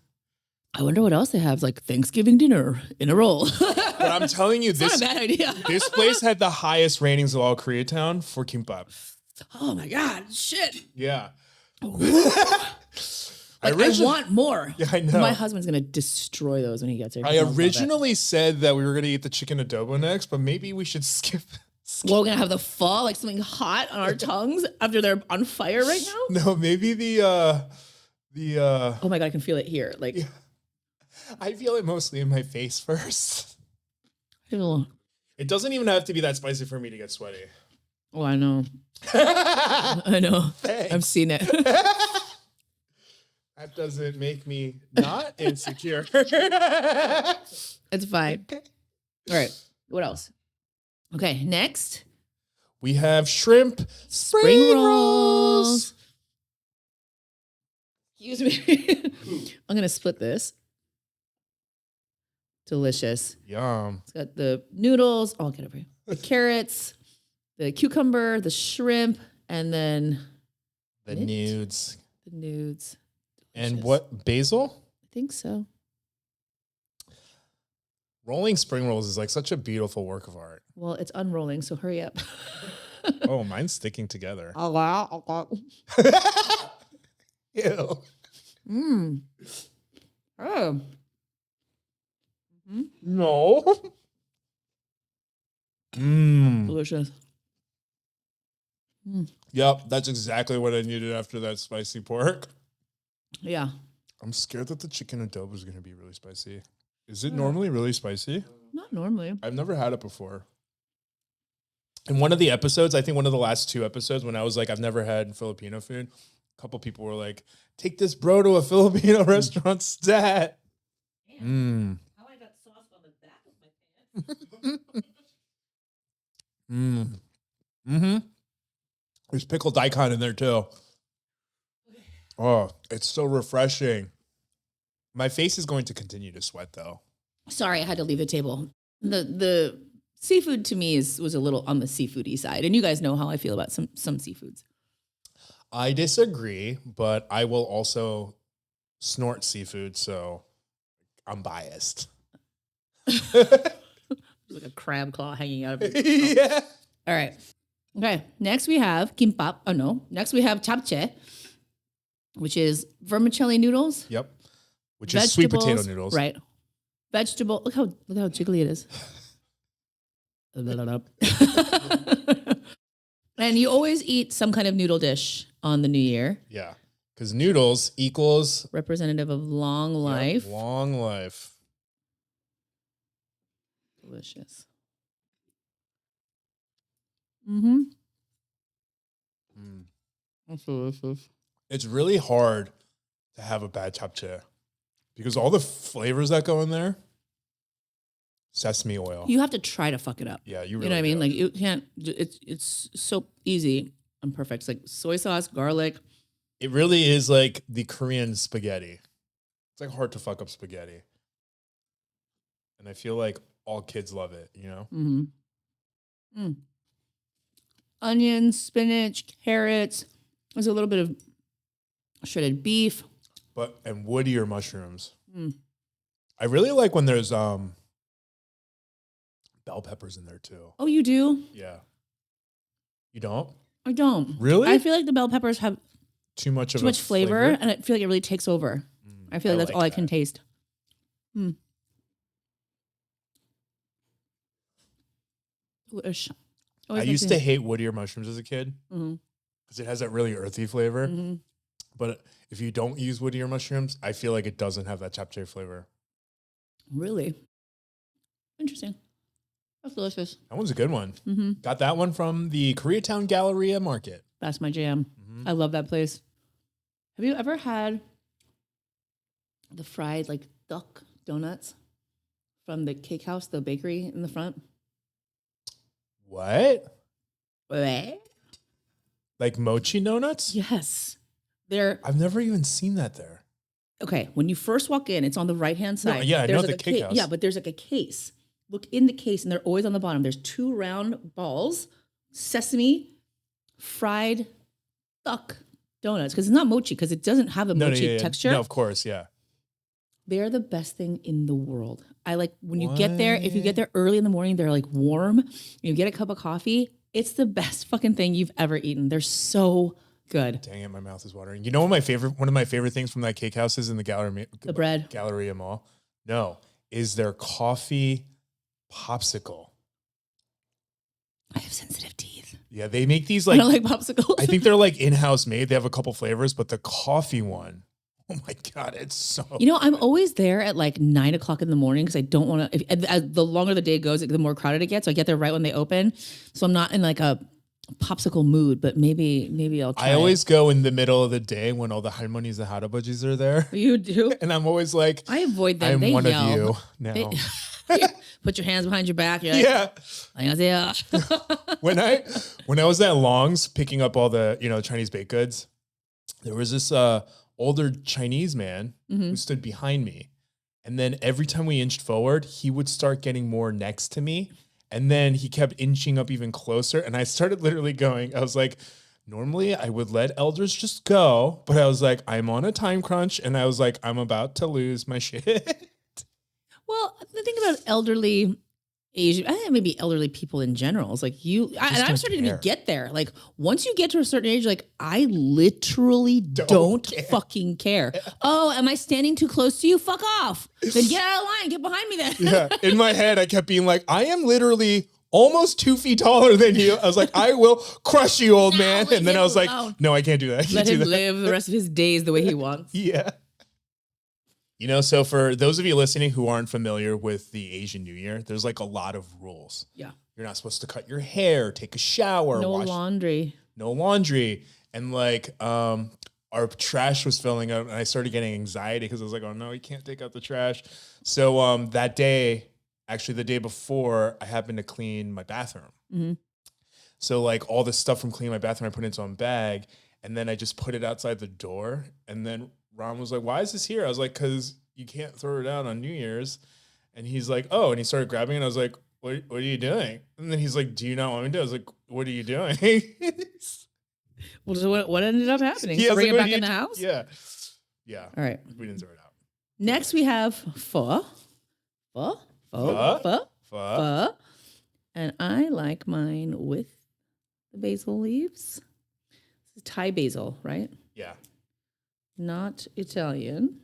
I wonder what else they have, like Thanksgiving dinner in a roll. But I'm telling you, this not a bad idea. This place had the highest ratings of all Koreatown for kimbap. Oh my God, shit. Yeah. I want more. Yeah, I know. My husband's going to destroy those when he gets here. I originally said that we were going to eat the chicken adobo next, but maybe we should skip. Well, we're going to have the fall, like something hot on our tongues after they're on fire right now? No, maybe the oh my God, I can feel it here. Like, yeah. I feel it mostly in my face first. It doesn't even have to be that spicy for me to get sweaty. Oh, I know. I know. Thanks. I've seen it. That doesn't make me not insecure. It's fine. All right. What else? Okay. Next, we have shrimp spring rolls. Excuse me. I'm going to split this. Delicious. Yum. It's got the noodles. Oh, I'll get over here. The carrots, the cucumber, the shrimp, and then the nudes. The nudes. Delicious. And what, basil? I think so. Rolling spring rolls is like such a beautiful work of art. Well, it's unrolling, so hurry up. Oh, mine's sticking together. Oh, wow. Ew. Mmm. Oh. Mm-hmm. No. Mmm. Delicious. Mm. Yep, that's exactly what I needed after that spicy pork. Yeah. I'm scared that the chicken adobo is going to be really spicy. Is it normally really spicy? Not normally. I've never had it before. In one of the episodes, I think one of the last 2 episodes, when I was like, I've never had Filipino food, a couple people were like, take this bro to a Filipino restaurant stat. Mmm. How I got sauce on the back of my pants. Mmm. Mm-hmm. There's pickled daikon in there too. Oh, it's so refreshing. My face is going to continue to sweat though. Sorry, I had to leave the table. The seafood to me was a little on the seafoody side, and you guys know how I feel about some seafoods. I disagree, but I will also snort seafood, so I'm biased. Like a crab claw hanging out of it. Yeah. All right. Okay. Next we have kimbap. Oh no. Next we have japchae, which is vermicelli noodles. Yep. Which is sweet potato noodles. Right. Vegetable. Look how jiggly it is. And you always eat some kind of noodle dish on the New Year. Yeah. Because noodles equals representative of long life. Yep, long life. Delicious. Mm-hmm. Mm. That's delicious. It's really hard to have a bad japchae because all the flavors that go in there. Sesame oil. You have to try to fuck it up. Yeah, you know what I mean? Like you can't. It's so easy and perfect. It's like soy sauce, garlic, It really is like the Korean spaghetti. It's like hard to fuck up spaghetti. And I feel like all kids love it, you know? Mm-hmm. Mm. Onions, spinach, carrots. There's a little bit of shredded beef. And woodier mushrooms. Mm. I really like when there's bell peppers in there too. Oh, you do? Yeah. You don't? I don't. Really? I feel like the bell peppers have too much flavor, and I feel like it really takes over. I feel like that's all I can taste. Mm. I used to hate woodier mushrooms as a kid because it has that really earthy flavor. Mm-hmm. But if you don't use woodier mushrooms, I feel like it doesn't have that japchae flavor. Really? Interesting. That's delicious. That one's a good one. Mm-hmm. Got that one from the Koreatown Galleria Market. That's my jam. Mm-hmm. I love that place. Have you ever had the fried like duck donuts from the cake house, the bakery in the front? What? Like mochi donuts? Yes. I've never even seen that there. Okay, when you first walk in, it's on the right-hand side. No, yeah, I know like the cake house. Yeah, but there's like a case. Look in the case, and they're always on the bottom. There's 2 round balls, sesame, fried duck donuts. Because it's not mochi, because it doesn't have a mochi texture. No, of course, yeah. They're the best thing in the world. I like when you get there, if you get there early in the morning, they're like warm. You get a cup of coffee. It's the best fucking thing you've ever eaten. They're so good. Dang it, my mouth is watering. You know one of my favorite things from that cake house is in the Galleria Mall? No, is their coffee popsicle. I have sensitive teeth. Yeah, they make these like I don't like popsicles. I think they're like in-house made. They have a couple flavors, but the coffee one, oh my God, it's so I'm always there at like 9 o'clock in the morning because I don't want to, as the longer the day goes, the more crowded it gets. So I get there right when they open. So I'm not in like a popsicle mood, but maybe I'll try. I always go in the middle of the day when all the halmonis and harabojis are there. You do? And I'm always like, I avoid them. I'm one of you now. Put your hands behind your back. You're like, yeah. When I was at Long's picking up all the Chinese baked goods, there was this older Chinese man who stood behind me, and then every time we inched forward, he would start getting more next to me, and then he kept inching up even closer, and I started literally going. I was like, normally I would let elders just go, but I was like, I'm on a time crunch, and I was like, I'm about to lose my shit. Well, the thing about elderly Asian, I think maybe elderly people in general is like I'm starting to get there. Like once you get to a certain age, like I literally don't fucking care. Oh, am I standing too close to you? Fuck off. Then get out of line. Get behind me then. Yeah. In my head, I kept being like, I am literally almost 2 feet taller than you. I was like, I will crush you, old man. And then I was like, no, I can't do that. Let him live the rest of his days the way he wants. Yeah. So for those of you listening who aren't familiar with the Asian New Year, there's like a lot of rules. Yeah. You're not supposed to cut your hair, take a shower. No laundry. And like our trash was filling up and I started getting anxiety because I was like, oh no, you can't take out the trash. So that day, actually the day before, I happened to clean my bathroom. Mm-hmm. So like all the stuff from cleaning my bathroom, I put into a bag and then I just put it outside the door. And then Ron was like, why is this here? I was like, because you can't throw it out on New Year's. And he's like, oh, and he started grabbing it. I was like, what are you doing? And then he's like, do you not want me to do it? I was like, what are you doing? Well, so what ended up happening? Bring it back in the house? Yeah. Yeah. All right. We didn't throw it out. Next, we have pho. And I like mine with the basil leaves. This is Thai basil, right? Yeah. Not Italian.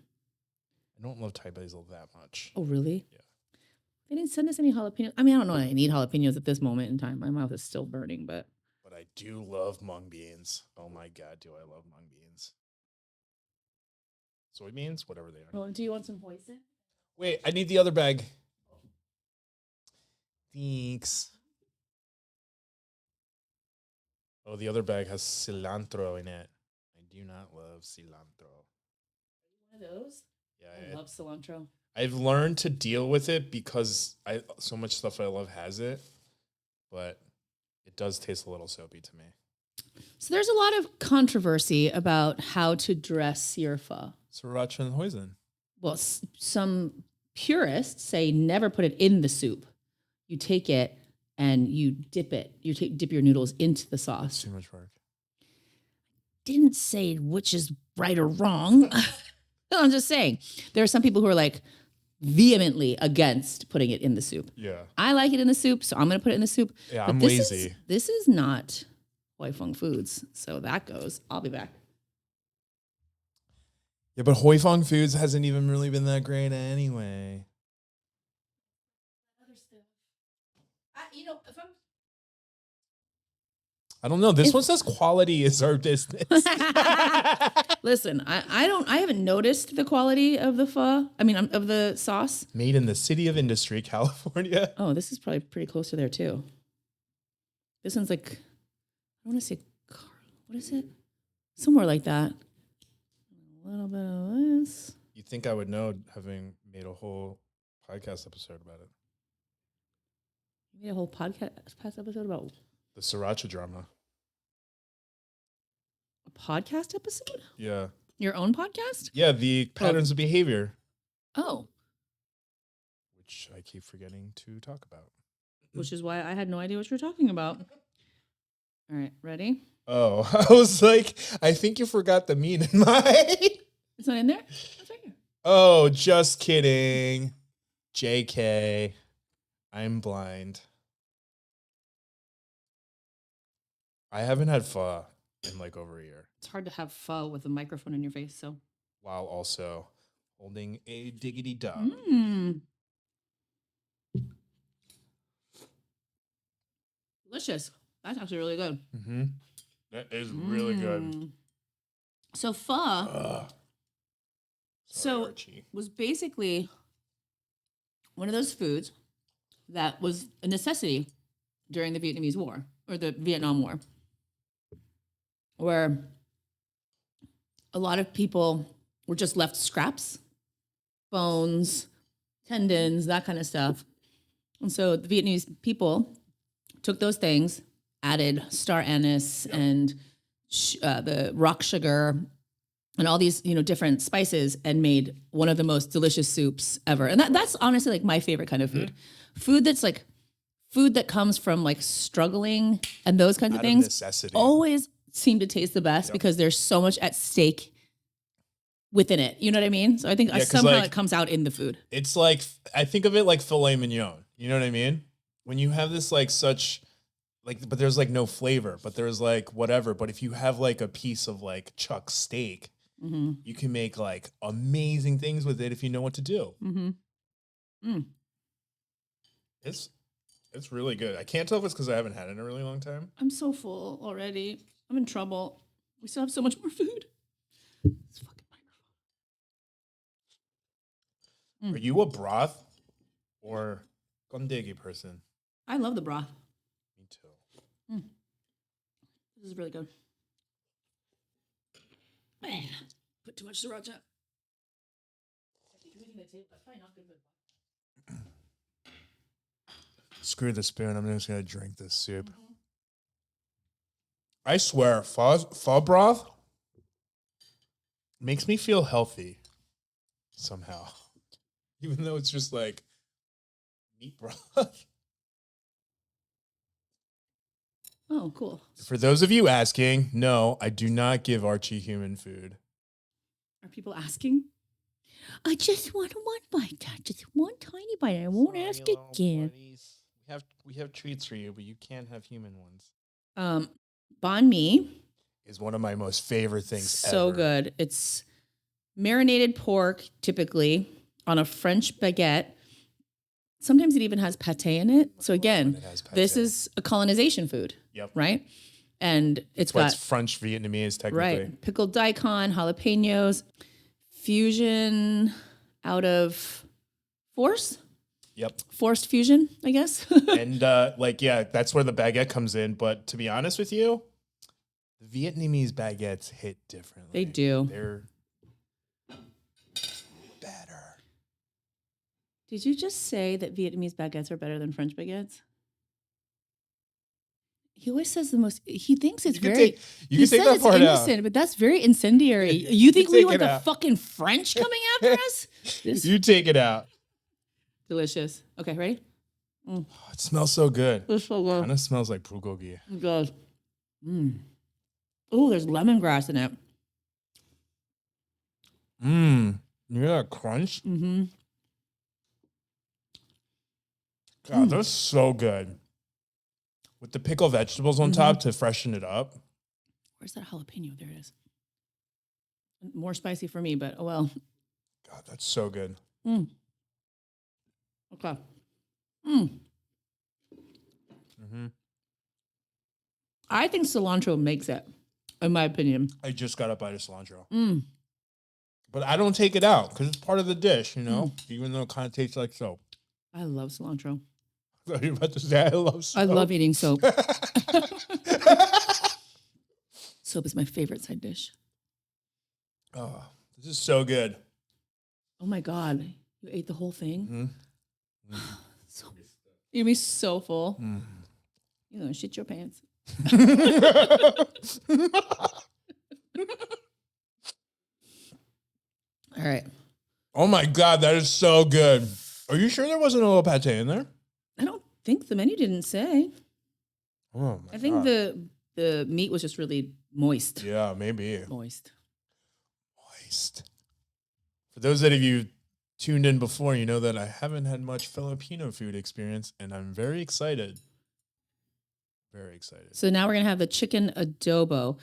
I don't love Thai basil that much. Oh, really? Yeah. They didn't send us any jalapenos. I mean, I don't know. I need jalapenos at this moment in time. My mouth is still burning, but I do love mung beans. Oh my God, do I love mung beans? Soybeans, whatever they are. Well, do you want some hoisin? Wait, I need the other bag. Thanks. Oh, the other bag has cilantro in it. I do not love cilantro. One of those? Yeah, I love cilantro. I've learned to deal with it because so much stuff I love has it, but it does taste a little soapy to me. So there's a lot of controversy about how to dress your pho. Sriracha and hoisin. Well, some purists say never put it in the soup. You take it and you dip it. You dip your noodles into the sauce. That's too much work. Didn't say which is right or wrong. I'm just saying. There are some people who are like vehemently against putting it in the soup. Yeah. I like it in the soup, so I'm going to put it in the soup. Yeah, but I'm lazy. This is not Hoi Fong Foods, so that goes. I'll be back. Yeah, but Hoi Fong Foods hasn't even really been that great anyway. Other stuff. If I'm I don't know. This one says quality is our business. Listen, I haven't noticed the quality of the pho. I mean, of the sauce. Made in the city of industry, California. Oh, this is probably pretty close to there too. This one's like, I want to say, what is it? Somewhere like that. A little bit of this. You think I would know, having made a whole podcast episode about it? You made a whole podcast episode about the sriracha drama. A podcast episode? Yeah. Your own podcast? Yeah, the patterns of behavior. Oh. Which I keep forgetting to talk about. Which is why I had no idea what you were talking about. All right, ready? Oh, I was like, I think you forgot the mean in my. It's not in there? It's right here. Oh, just kidding. JK. I'm blind. I haven't had pho in like over a year. It's hard to have pho with a microphone in your face, so. While also holding a diggity dog. Delicious. That's actually really good. Mm-hmm. That is really good. So pho was basically one of those foods that was a necessity during the Vietnamese War or the Vietnam War, where a lot of people were just left scraps, bones, tendons, that kind of stuff. And so the Vietnamese people took those things, added star anise and the rock sugar and all these, different spices, and made one of the most delicious soups ever. And that's honestly like my favorite kind of food. Food that's like food that comes from like struggling and those kinds of things necessity. Always seem to taste the best because there's so much at stake within it. You know what I mean? So I think somehow it comes out in the food. It's like, I think of it like filet mignon. You know what I mean? When you have this like such like, but there's like no flavor, but there's like whatever. But if you have like a piece of like chuck steak, you can make like amazing things with it if you know what to do. It's really good. I can't tell if it's because I haven't had it in a really long time. I'm so full already. I'm in trouble. We still have so much more food. This fucking microphone. Are you a broth or kondegi person? I love the broth. Me too. This is really good. Man, put too much sriracha. That's probably not good. Screw the spoon. I'm just going to drink this soup. I swear, pho broth makes me feel healthy somehow. Even though it's just like meat broth. Oh, cool. For those of you asking, no, I do not give Archie human food. Are people asking? I just want one bite. Just one tiny bite. I won't ask again. We have treats for you, but you can't have human ones. Banh mi is one of my most favorite things so ever. Good. It's marinated pork, typically, on a French baguette. Sometimes it even has pate in it. So again, this is a colonization food. Yep. Right? And it's French Vietnamese, technically. Right. Pickled daikon, jalapenos, fusion out of force. Yep. Forced fusion, I guess. And that's where the baguette comes in. But to be honest with you, the Vietnamese baguettes hit differently. They do. They're better. Did you just say that Vietnamese baguettes are better than French baguettes? He always says the most. He thinks it's You can very. take- you can take that part out. innocent, but that's very incendiary. You think we take want it the out. fucking French coming after us? This You take it out. delicious. Okay, ready? Oh, it smells so good. It's so good. Kind of smells like bulgogi. It does. Oh, there's lemongrass in it. You hear that crunch? Mm-hmm. God, that's so good. With the pickled vegetables on top to freshen it up. Where's that jalapeno? There it is. More spicy for me, but oh well. God, that's so good. Okay. I think cilantro makes it, in my opinion. I just got a bite of cilantro. But I don't take it out because it's part of the dish, you know, even though it kind of tastes like soap. I love cilantro. I thought you were about to say I love soap. I love eating soap. Soap is my favorite side dish. Oh, this is so good. Oh my God. You ate the whole thing? So, you're gonna be so full. You're gonna shit your pants. All right. Oh my God, that is so good. Are you sure there wasn't a little pate in there? I don't think the menu didn't say. Oh my I think the meat was just really moist. Yeah, maybe. Moist. For those of you tuned in before, you know that I haven't had much Filipino food experience, and I'm very excited. Very excited. So now we're gonna have the chicken adobo.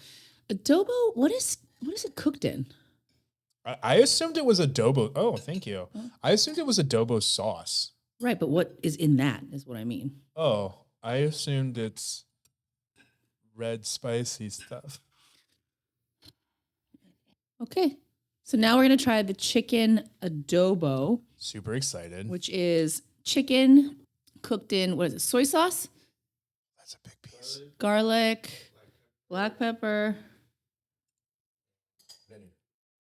Adobo, what is it cooked in? I assumed it was adobo. Oh, thank you. I assumed it was adobo sauce. Right, but what is in that is what I mean. Oh, I assumed it's red spicy stuff. Okay. So now we're going to try the chicken adobo. Super excited. Which is chicken cooked in, what is it, soy sauce? That's a big piece. Garlic, black pepper,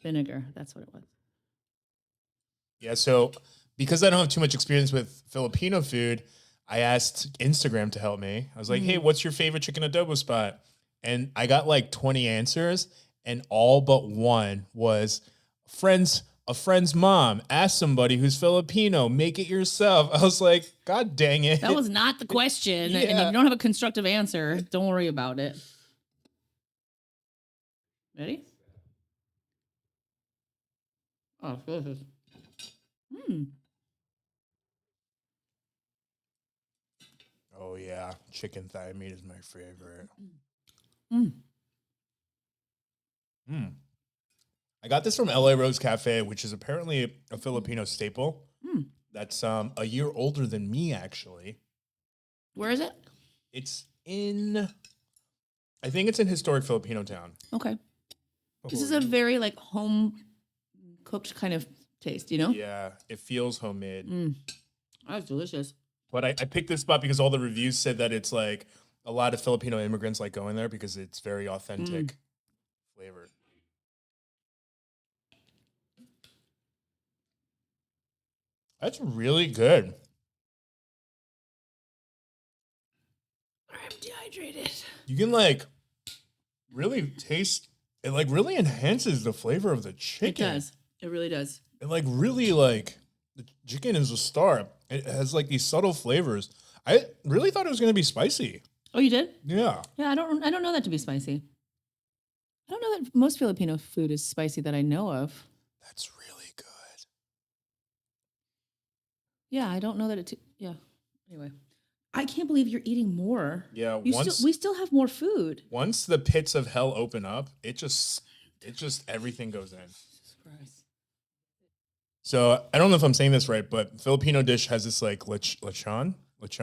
vinegar. That's what it was. Yeah, so because I don't have too much experience with Filipino food, I asked Instagram to help me. I was like, hey, what's your favorite chicken adobo spot? And I got like 20 answers, and all but one was a friend's mom asked somebody who's Filipino, make it yourself. I was like, God dang it. That was not the question. Yeah. And if you don't have a constructive answer, don't worry about it. Ready? Oh, delicious. Oh yeah, chicken thigh meat is my favorite. I got this from LA Rose Cafe, which is apparently a Filipino staple. That's a year older than me, actually. Where is it? It's I think it's in historic Filipino town. Okay. This is a very like home cooked kind of taste, you know? Yeah, it feels homemade. That's delicious. But I picked this spot because all the reviews said that it's like a lot of Filipino immigrants like going there because it's very authentic flavor. That's really good. I'm dehydrated. You can like really taste it, like really enhances the flavor of the chicken. It does. It really does. It like really like the chicken is a star. It has like these subtle flavors. I really thought it was going to be spicy. Oh, you did? Yeah. Yeah, I don't know that to be spicy. I don't know that most Filipino food is spicy that I know of. That's really good. Yeah, I don't know that yeah. Anyway, I can't believe you're eating more. Yeah, we still have more food. Once the pits of hell open up, it just everything goes in. Jesus Christ. So I don't know if I'm saying this right, but Filipino dish has this like lechon, which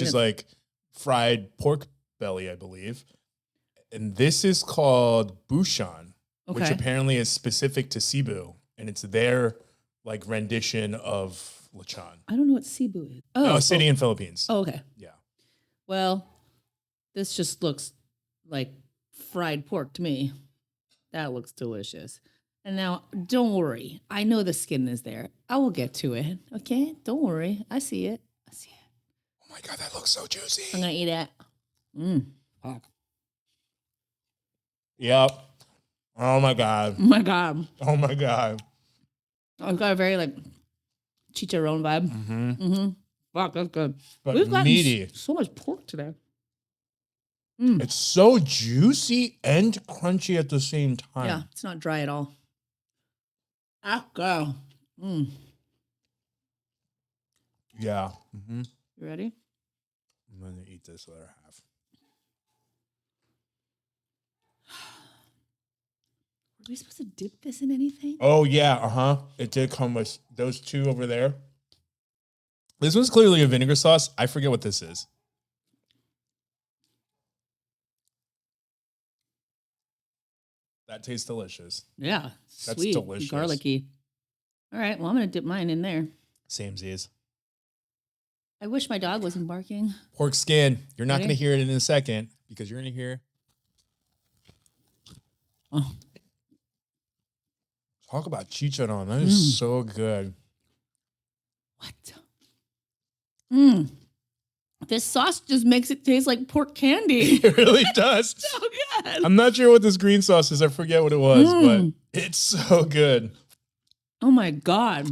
is like fried pork belly, I believe. And this is called buchon, which apparently is specific to Cebu, and it's their like rendition of lechon. I don't know what Cebu is. Oh, a city in Philippines. Oh, okay. Yeah. Well, this just looks like fried pork to me. That looks delicious. And now, don't worry. I know the skin is there. I will get to it. Okay? Don't worry. I see it. Oh my God, that looks so juicy. I'm going to eat it. Fuck. Yep. Oh my God. Oh my God. Oh my God. I've got a very like chicharron vibe. Mm-hmm. Fuck, that's good. But We've gotten meaty. so much pork today. It's so juicy and crunchy at the same time. Yeah, it's not dry at all. Ah, go. Yeah. Mm-hmm. You ready? I'm going to eat this other half. Are we supposed to dip this in anything? Oh, yeah. Uh-huh. It did come with those two over there. This one's clearly a vinegar sauce. I forget what this is. That tastes delicious. Yeah. That's Sweet. delicious. Garlicky. All right. Well, I'm going to dip mine in there. Samesies. I wish my dog wasn't barking. Pork skin. You're not Ready? going to hear it in a second because you're going to hear. Oh. Talk about chicharron. That is so good. What? This sauce just makes it taste like pork candy. It really does. So good. I'm not sure what this green sauce is. I forget what it was, but it's so good. Oh my God.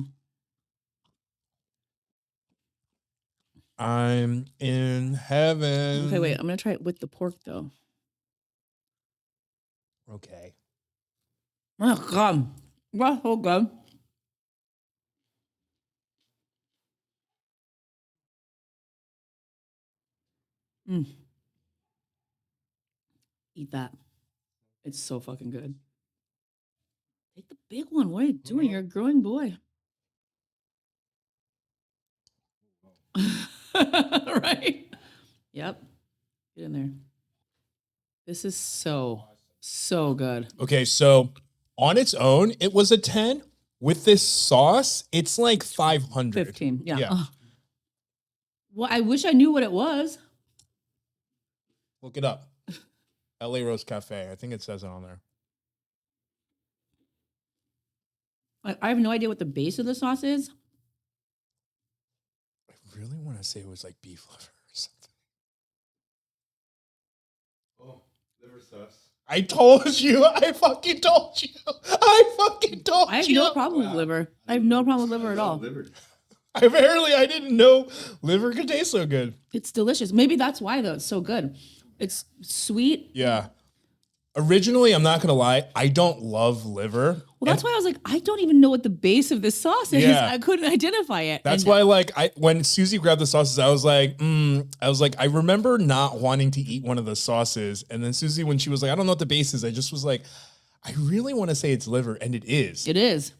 I'm in heaven. Okay, wait. I'm going to try it with the pork though. Okay. Oh God. That's so good. Eat that. It's so fucking good. Take the big one. What are you doing? You're a growing boy. Right? Yep. Get in there. This is so good. Okay, so on its own, it was a 10. With this sauce, it's like 500. 15. Yeah. Yeah. Well, I wish I knew what it was. Look it up. LA Rose Cafe. I think it says it on there. I have no idea what the base of the sauce is. I really want to say it was like beef liver or something. Oh, liver sauce. I told you. I fucking told you. I have no problem with liver. I have no problem with liver at all. Apparently, I didn't know liver could taste so good. It's delicious. Maybe that's why, though. It's so good. It's sweet. Yeah. Originally, I'm not going to lie, I don't love liver. Well, that's why I was like, I don't even know what the base of this sauce is. Yeah. I couldn't identify it. That's why, like, when Susie grabbed the sauces, I was like, I remember not wanting to eat one of the sauces. And then Susie, when she was like, I don't know what the base is, I just was like, I really want to say it's liver. And it is. It is.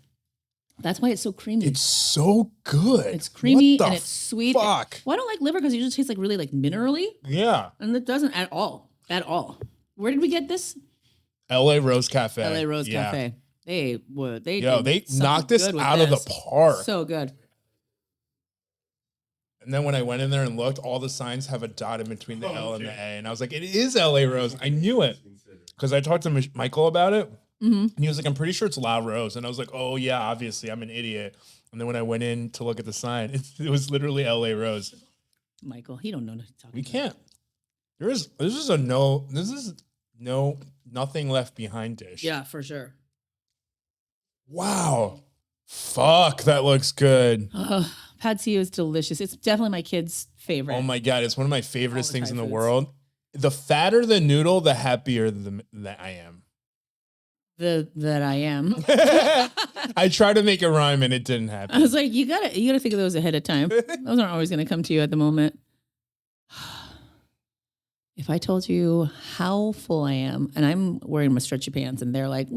That's why it's so creamy. It's so good. It's creamy What the and it's sweet. fuck? Well, I don't like liver because it just tastes like really like minerally. Yeah. And it doesn't at all. At all. Where did we get this? LA Rose Cafe. LA Rose Yeah. Cafe. They They did something knocked this good with out of this. the park. So good. And then when I went in there and looked, all the signs have a dot in between the L and the A. And I was like, it is LA Rose. I knew it. Because I talked to Michael about it. And he was like, I'm pretty sure it's La Rose. And I was like, oh, yeah, obviously. I'm an idiot. And then when I went in to look at the sign, it was literally LA Rose. Michael, he don't know what he's talking We about. can't. This is nothing left behind dish. Yeah, for sure. Wow. Fuck, that looks good. Pad see ew is delicious. It's definitely my kid's favorite. Oh my God, it's one of my favorite All the things Thai in the foods. world. The fatter the noodle, the happier that I am. That I am. I tried to make a rhyme and it didn't I happen. was like, you gotta think of those ahead of time. Those aren't always gonna come to you at the moment. If I told you how full I am, and I'm wearing my stretchy pants, and they're like,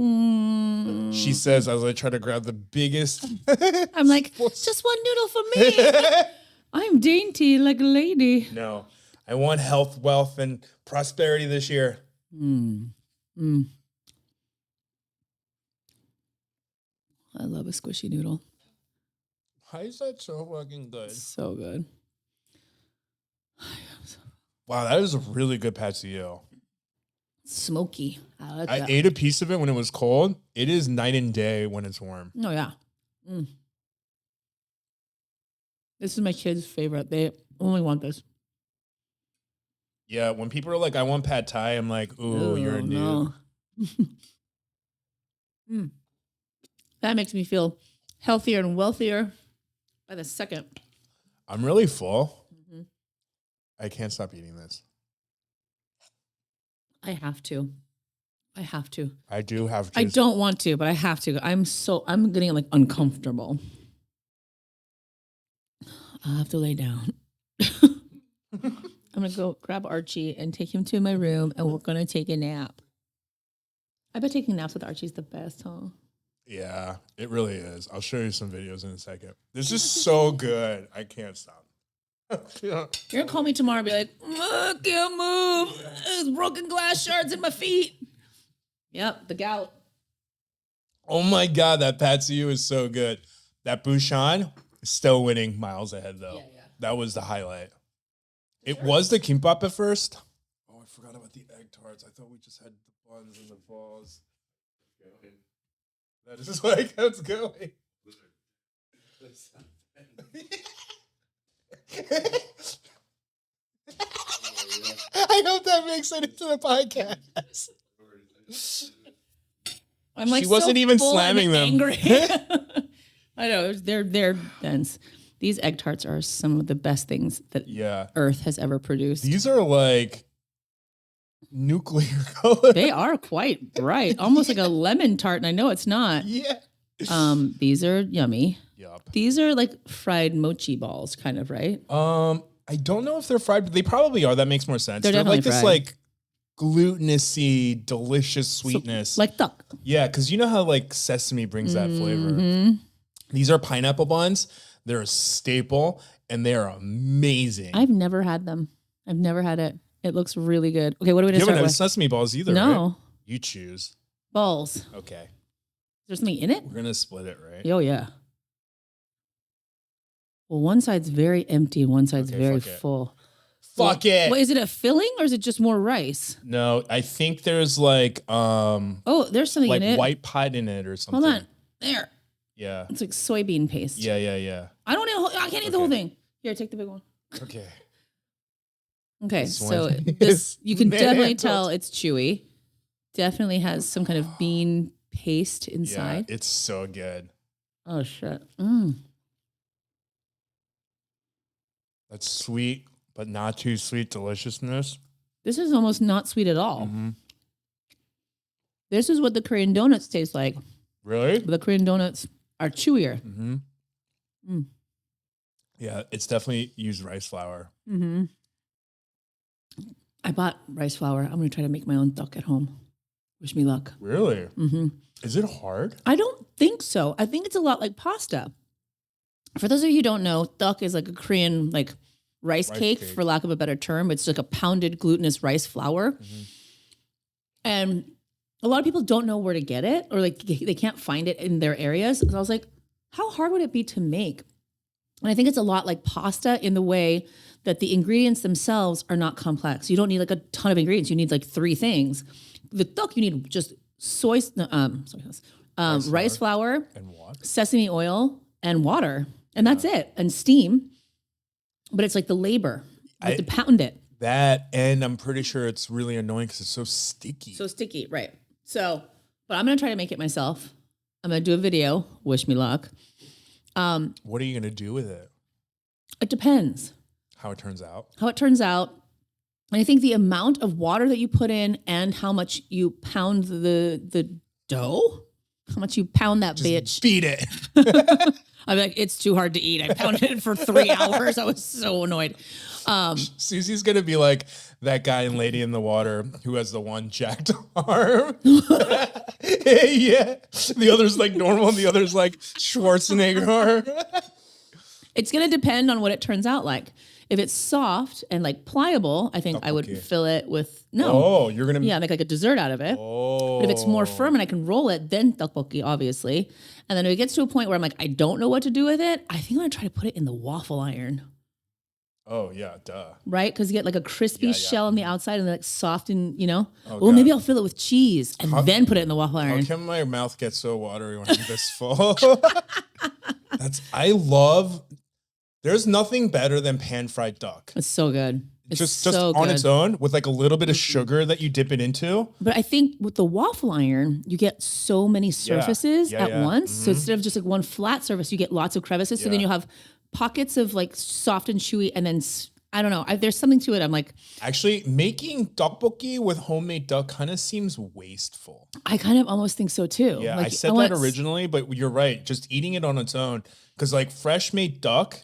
She says as I try to grab the biggest. I'm like, just one noodle for me. I'm dainty like a lady. No, I want health, wealth, and prosperity this year. I love a squishy noodle. Why is that so fucking good? So good. Wow, that is a really good pad see ew. Smoky. I like I that. ate a piece of it when it was cold. It is night and day when it's warm. Oh, yeah. This is my kids' favorite. They only want this. Yeah, when people are like, I want pad thai, I'm like, ooh, you're a noob. No. That makes me feel healthier and wealthier by the second. I'm really full. Mm-hmm. I can't stop eating this. I have to. I do have to. I don't want to, but I have to. I'm getting like uncomfortable. I'll have to lay down. I'm going to go grab Archie and take him to my room, and we're going to take a nap. I bet taking naps with Archie's the best, huh? Yeah, it really is. I'll show you some videos in a second. This is so good. I can't stop. You're going to call me tomorrow and be like, I can't move. There's broken glass shards in my feet. Yep, the gout. Oh my God, that pad see ew is so good. That buchon is still winning miles ahead, though. Yeah. That was the highlight. It was the kimbap at first. Oh, I forgot about the egg tarts. I thought we just had the buns and the balls. That is like, how's it going? I hope that makes it into the podcast. I'm like, she wasn't even slamming them. Angry. I know they're dense. These egg tarts are some of the best things that Earth has ever produced. These are like nuclear color. They are quite bright, almost like a lemon tart, and I know it's not. Yeah. These are yummy. Yup. These are like fried mochi balls, kind of, right? I don't know if they're fried, but they probably are. That makes more sense. They're like fried. This like glutinous-y, delicious sweetness. So, like duck. Yeah, because you know how like sesame brings that flavor. These are pineapple buns. They're a staple, and they're amazing. I've never had them. I've never had it. It looks really good. Okay, what do we start with? You haven't had sesame balls either, No. right? You choose. Balls. Okay. Is there something in it? We're going to split it, right? Oh, yeah. Well, one side's very empty and one side's very full. Fuck it. Well, is it a filling or is it just more rice? No, I think there's like there's something like in it. white pie in it or something. Hold on. There. Yeah. It's like soybean paste. Yeah. I can't eat the whole thing. Here, take the big one. Okay. Okay, so this you can definitely tell it's chewy. Definitely has some kind of bean paste inside. Yeah, it's so good. Oh shit. That's sweet, but not too sweet deliciousness. This is almost not sweet at all. Mm-hmm. This is what the Korean donuts taste like. Really? The Korean donuts are chewier. Mm-hmm. Yeah, it's definitely used rice flour. Mm-hmm. I bought rice flour. I'm going to try to make my own duck at home. Wish me luck. Really? Mm-hmm. Is it hard? I don't think so. I think it's a lot like pasta. For those of you who don't know, duck is like a Korean like rice cake, for lack of a better term. It's like a pounded glutinous rice flour. Mm-hmm. And a lot of people don't know where to get it or like they can't find it in their areas. So I was like, how hard would it be to make? And I think it's a lot like pasta in the way that the ingredients themselves are not complex. You don't need like a ton of ingredients. You need like 3 things. The duck, you need just rice flour, and water, sesame oil, and water. And that's it. And steam. But it's like the labor. You have to pound it. That, and I'm pretty sure it's really annoying because it's so sticky. So sticky, right. So, but I'm going to try to make it myself. I'm going to do a video. Wish me luck. What are you going to do with it? It depends. How it turns out? And I think the amount of water that you put in and how much you pound the dough, how much you pound that bitch. Beat it. I'm like, it's too hard to eat. I pounded it for 3 hours. I was so annoyed. Susie's going to be like that guy in Lady in the Water who has the one jacked arm. Yeah. The other's like normal and the other's like Schwarzenegger arm. It's going to depend on what it turns out like. If it's soft and like pliable, I think I would fill it with you're gonna make like a dessert out of it. But if it's more firm and I can roll it, then tteokbokki, obviously. And then if it gets to a point where I'm like, I don't know what to do with it, I think I'm gonna try to put it in the waffle iron. Oh yeah, duh. Right, because you get like a crispy shell on the outside and like soft and maybe I'll fill it with cheese and then put it in the waffle iron. How come my mouth gets so watery when I'm this full? There's nothing better than pan-fried duck. It's so good. It's just so on good. its own with like a little bit of sugar that you dip it into. But I think with the waffle iron, you get so many surfaces at once. So instead of just like one flat surface, you get lots of crevices. So then you have pockets of like soft and chewy, and then I don't know. There's something to it. I'm like, actually, making tteokbokki with homemade duck kind of seems wasteful. I kind of almost think so too. Yeah, like, I said that originally, but you're right. Just eating it on its own, because like fresh made duck,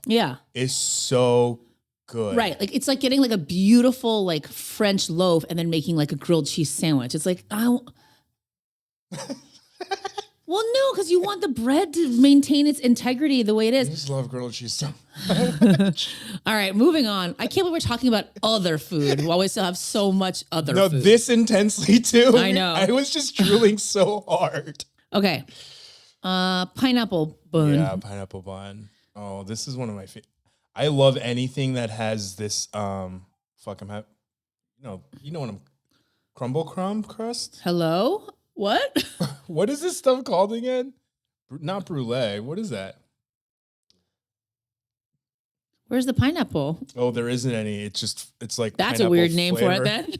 is so good. Right. Like it's like getting like a beautiful like French loaf and then making like a grilled cheese sandwich. It's like, well, no, because you want the bread to maintain its integrity the way it is. I just love grilled cheese so much. All right, moving on. I can't believe we're talking about other food while we still have so much other food. No, this intensely too. I know. I was just drooling so hard. Okay. Pineapple bun. Yeah, pineapple bun. Oh, this is one of my favorite. I love anything that has this you know what I'm crumble crumb crust? Hello? What? What is this stuff called again? Not brulee. What is that? Where's the pineapple? Oh, there isn't any. It's like that's a weird name for it then.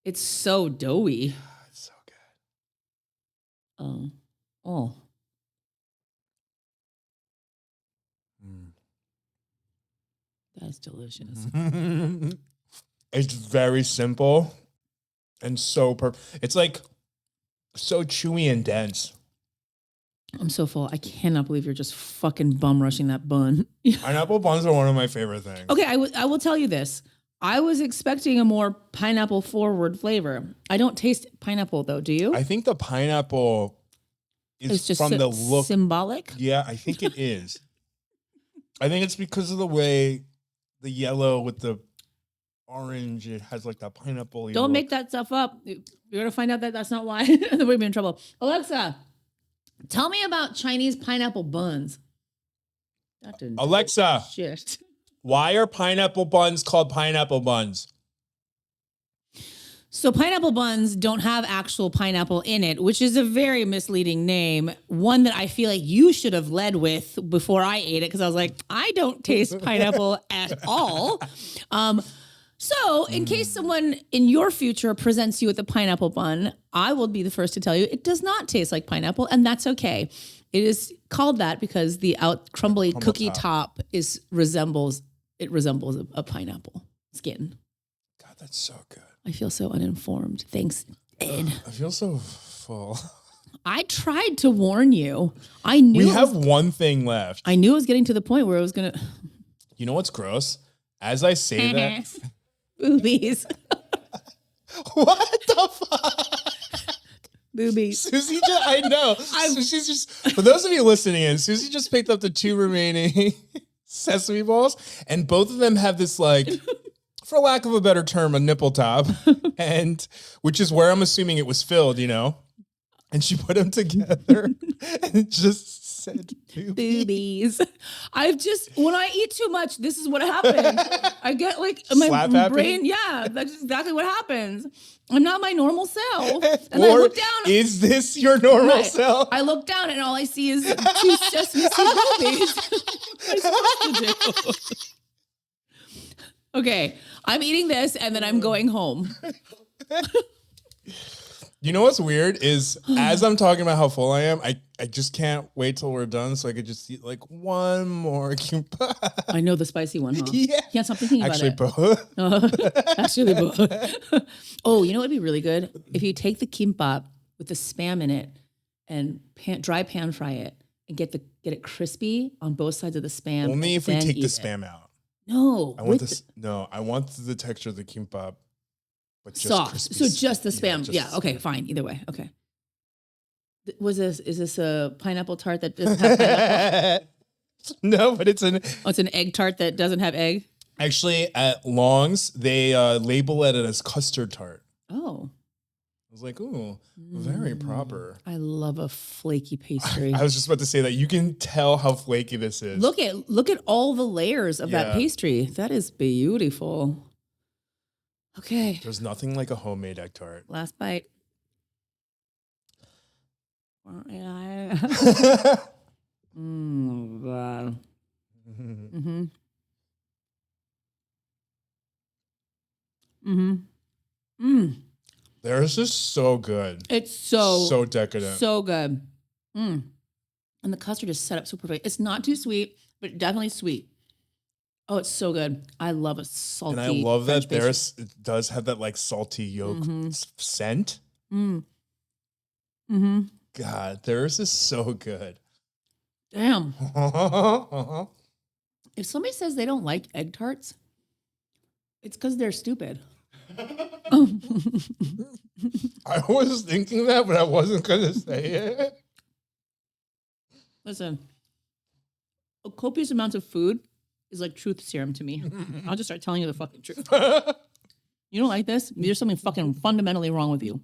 It's so doughy. It's so good. Oh. That's delicious. It's very simple and so it's like so chewy and dense. I'm so full. I cannot believe you're just fucking bum rushing that bun. Pineapple buns are one of my favorite things. Okay, I will tell you this. I was expecting a more pineapple forward flavor. I don't taste pineapple though, do you? I think the pineapple is just from the look. Symbolic? Yeah, I think it is. I think it's because of the way the yellow with the orange, it has like that pineapple. Don't make that stuff up. You're going to find out that that's not why. Then we'll be in trouble. Alexa, tell me about Chinese pineapple buns. Alexa, shit. Why are pineapple buns called pineapple buns? So pineapple buns don't have actual pineapple in it, which is a very misleading name. One that I feel like you should have led with before I ate it, because I was like, I don't taste pineapple at all. So in case someone in your future presents you with a pineapple bun, I will be the first to tell you it does not taste like pineapple, and that's okay. It is called that because the crumbly cookie top resembles a pineapple skin. God, that's so good. I feel so uninformed. Thanks, Ed. I feel so full. I tried to warn you. I knew we have one thing left. I knew it was getting to the point where I was gonna. You know what's gross? As I say that, boobies. What the fuck? Boobies. Susie I know. Susie's just, for those of you listening in, Susie just picked up the 2 remaining sesame balls, and both of them have this, like, for lack of a better term, a nipple top, and which is where I'm assuming it was filled, you know? And she put them together and it just said boobies. When I eat too much, this is what happens. I get like my brain. Yeah, that's exactly what happens. I'm not my normal self. And I look down. Is this your normal self? I look down and all I see is 2 sesame seed boobies. What am I supposed to do? Okay, I'm eating this and then I'm going home. You know what's weird is as I'm talking about how full I am, I just can't wait till we're done so I could just eat like one more kimbap. I know, the spicy one, huh? Yeah. Can't stop thinking about it. Actually, both. Oh, you know what would be really good? If you take the kimbap with the Spam in it and dry pan fry it and get it crispy on both sides of the Spam. Only if we take the Spam out. No. I want the texture of the kimbap. But just soft. So just the Spam. Yeah, okay, fine. Either way. Okay. Is this a pineapple tart that doesn't have pineapple? No, but it's it's an egg tart that doesn't have egg? Actually, at Long's, they label it as custard tart. Oh. I was like, ooh, very proper. I love a flaky pastry. I was just about to say that. You can tell how flaky this is. Look at all the layers of that pastry. That is beautiful. Okay. There's nothing like a homemade egg tart. Last bite. God. Mm-hmm. Theirs is so good. It's so decadent. So good. And the custard is set up so perfect. It's not too sweet, but definitely sweet. Oh, it's so good. I love a salty. And I love French that theirs does have that like salty yolk scent. God, theirs is so good. Damn. If somebody says they don't like egg tarts, it's because they're stupid. I was thinking that, but I wasn't going to say it. Listen, a copious amount of food is like truth serum to me. I'll just start telling you the fucking truth. You don't like this? There's something fucking fundamentally wrong with you.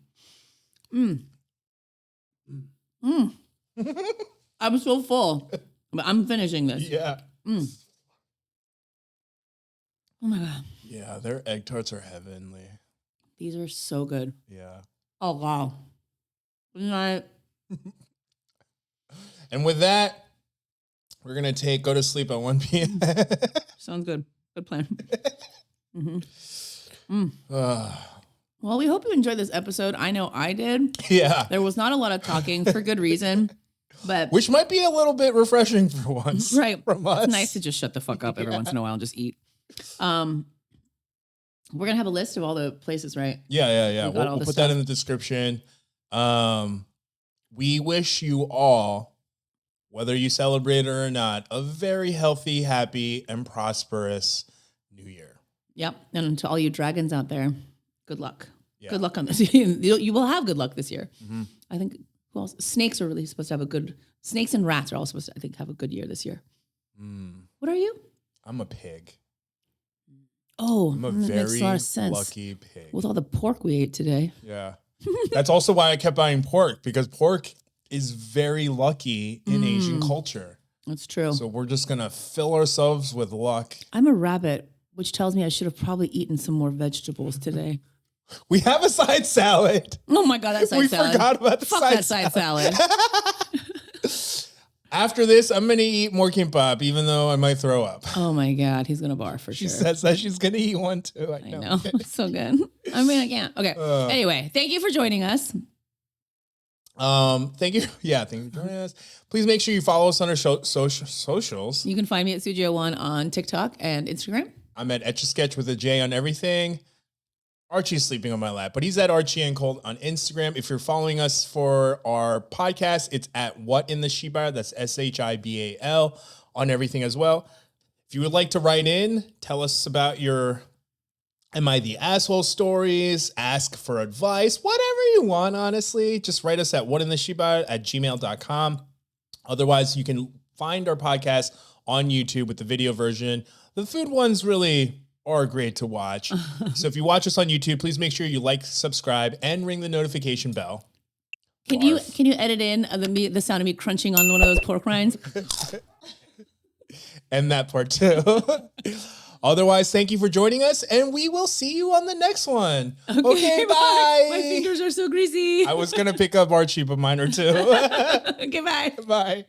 I'm so full, but I'm finishing this. Yeah. Oh my God. Yeah, their egg tarts are heavenly. These are so good. Yeah. Oh, wow. And with that, we're going to go to sleep at 1 p.m. Sounds good. Good plan. Well, we hope you enjoyed this episode. I know I did. Yeah. There was not a lot of talking for good reason, but which might be a little bit refreshing for once. Right. From us. It's nice to just shut the fuck up every once in a while and just eat. We're going to have a list of all the places, right? Yeah. We'll put that in the description. We wish you all, whether you celebrate it or not, a very healthy, happy, and prosperous New Year. Yep. And to all you dragons out there, good luck. Yeah. Good luck on this. You will have good luck this year. I think who else? Snakes are really supposed to have snakes and rats are all supposed to, I think, have a good year this year. What are you? I'm a pig. Oh, I'm a that very makes a lot of sense. lucky pig. With all the pork we ate today. Yeah. That's also why I kept buying pork, because pork is very lucky in Asian culture. That's true. So we're just going to fill ourselves with luck. I'm a rabbit, which tells me I should have probably eaten some more vegetables today. We have a side salad. Oh my God, that side salad. We forgot about the Fuck side that side salad. After this, I'm going to eat more kimbap, even though I might throw up. Oh my God, he's going to barf for She sure. says that she's going to eat one too. I know. It's so good. I mean, I can't. Okay. Anyway, thank you for joining us. Thank you. Yeah, thank you for joining us. Please make sure you follow us on our socials. You can find me at Sujo1 on TikTok and Instagram. I'm at Etch-a-Sketch with a J on everything. Archie's sleeping on my lap, but he's at Archie and Cold on Instagram. If you're following us for our podcast, it's at What in the Shibal. That's SHIBAL on everything as well. If you would like to write in, tell us about your Am I the Asshole stories, ask for advice, whatever you want, honestly. Just write us at whatintheshibal@gmail.com. Otherwise, you can find our podcast on YouTube with the video version. The food ones really are great to watch. So if you watch us on YouTube, please make sure you like, subscribe, and ring the notification bell. Can you edit in the sound of me crunching on one of those pork rinds? And that part too. Otherwise, thank you for joining us, and we will see you on the next one. Okay, bye. My fingers are so greasy. I was going to pick up Archie, but mine are too. Okay, bye. Bye.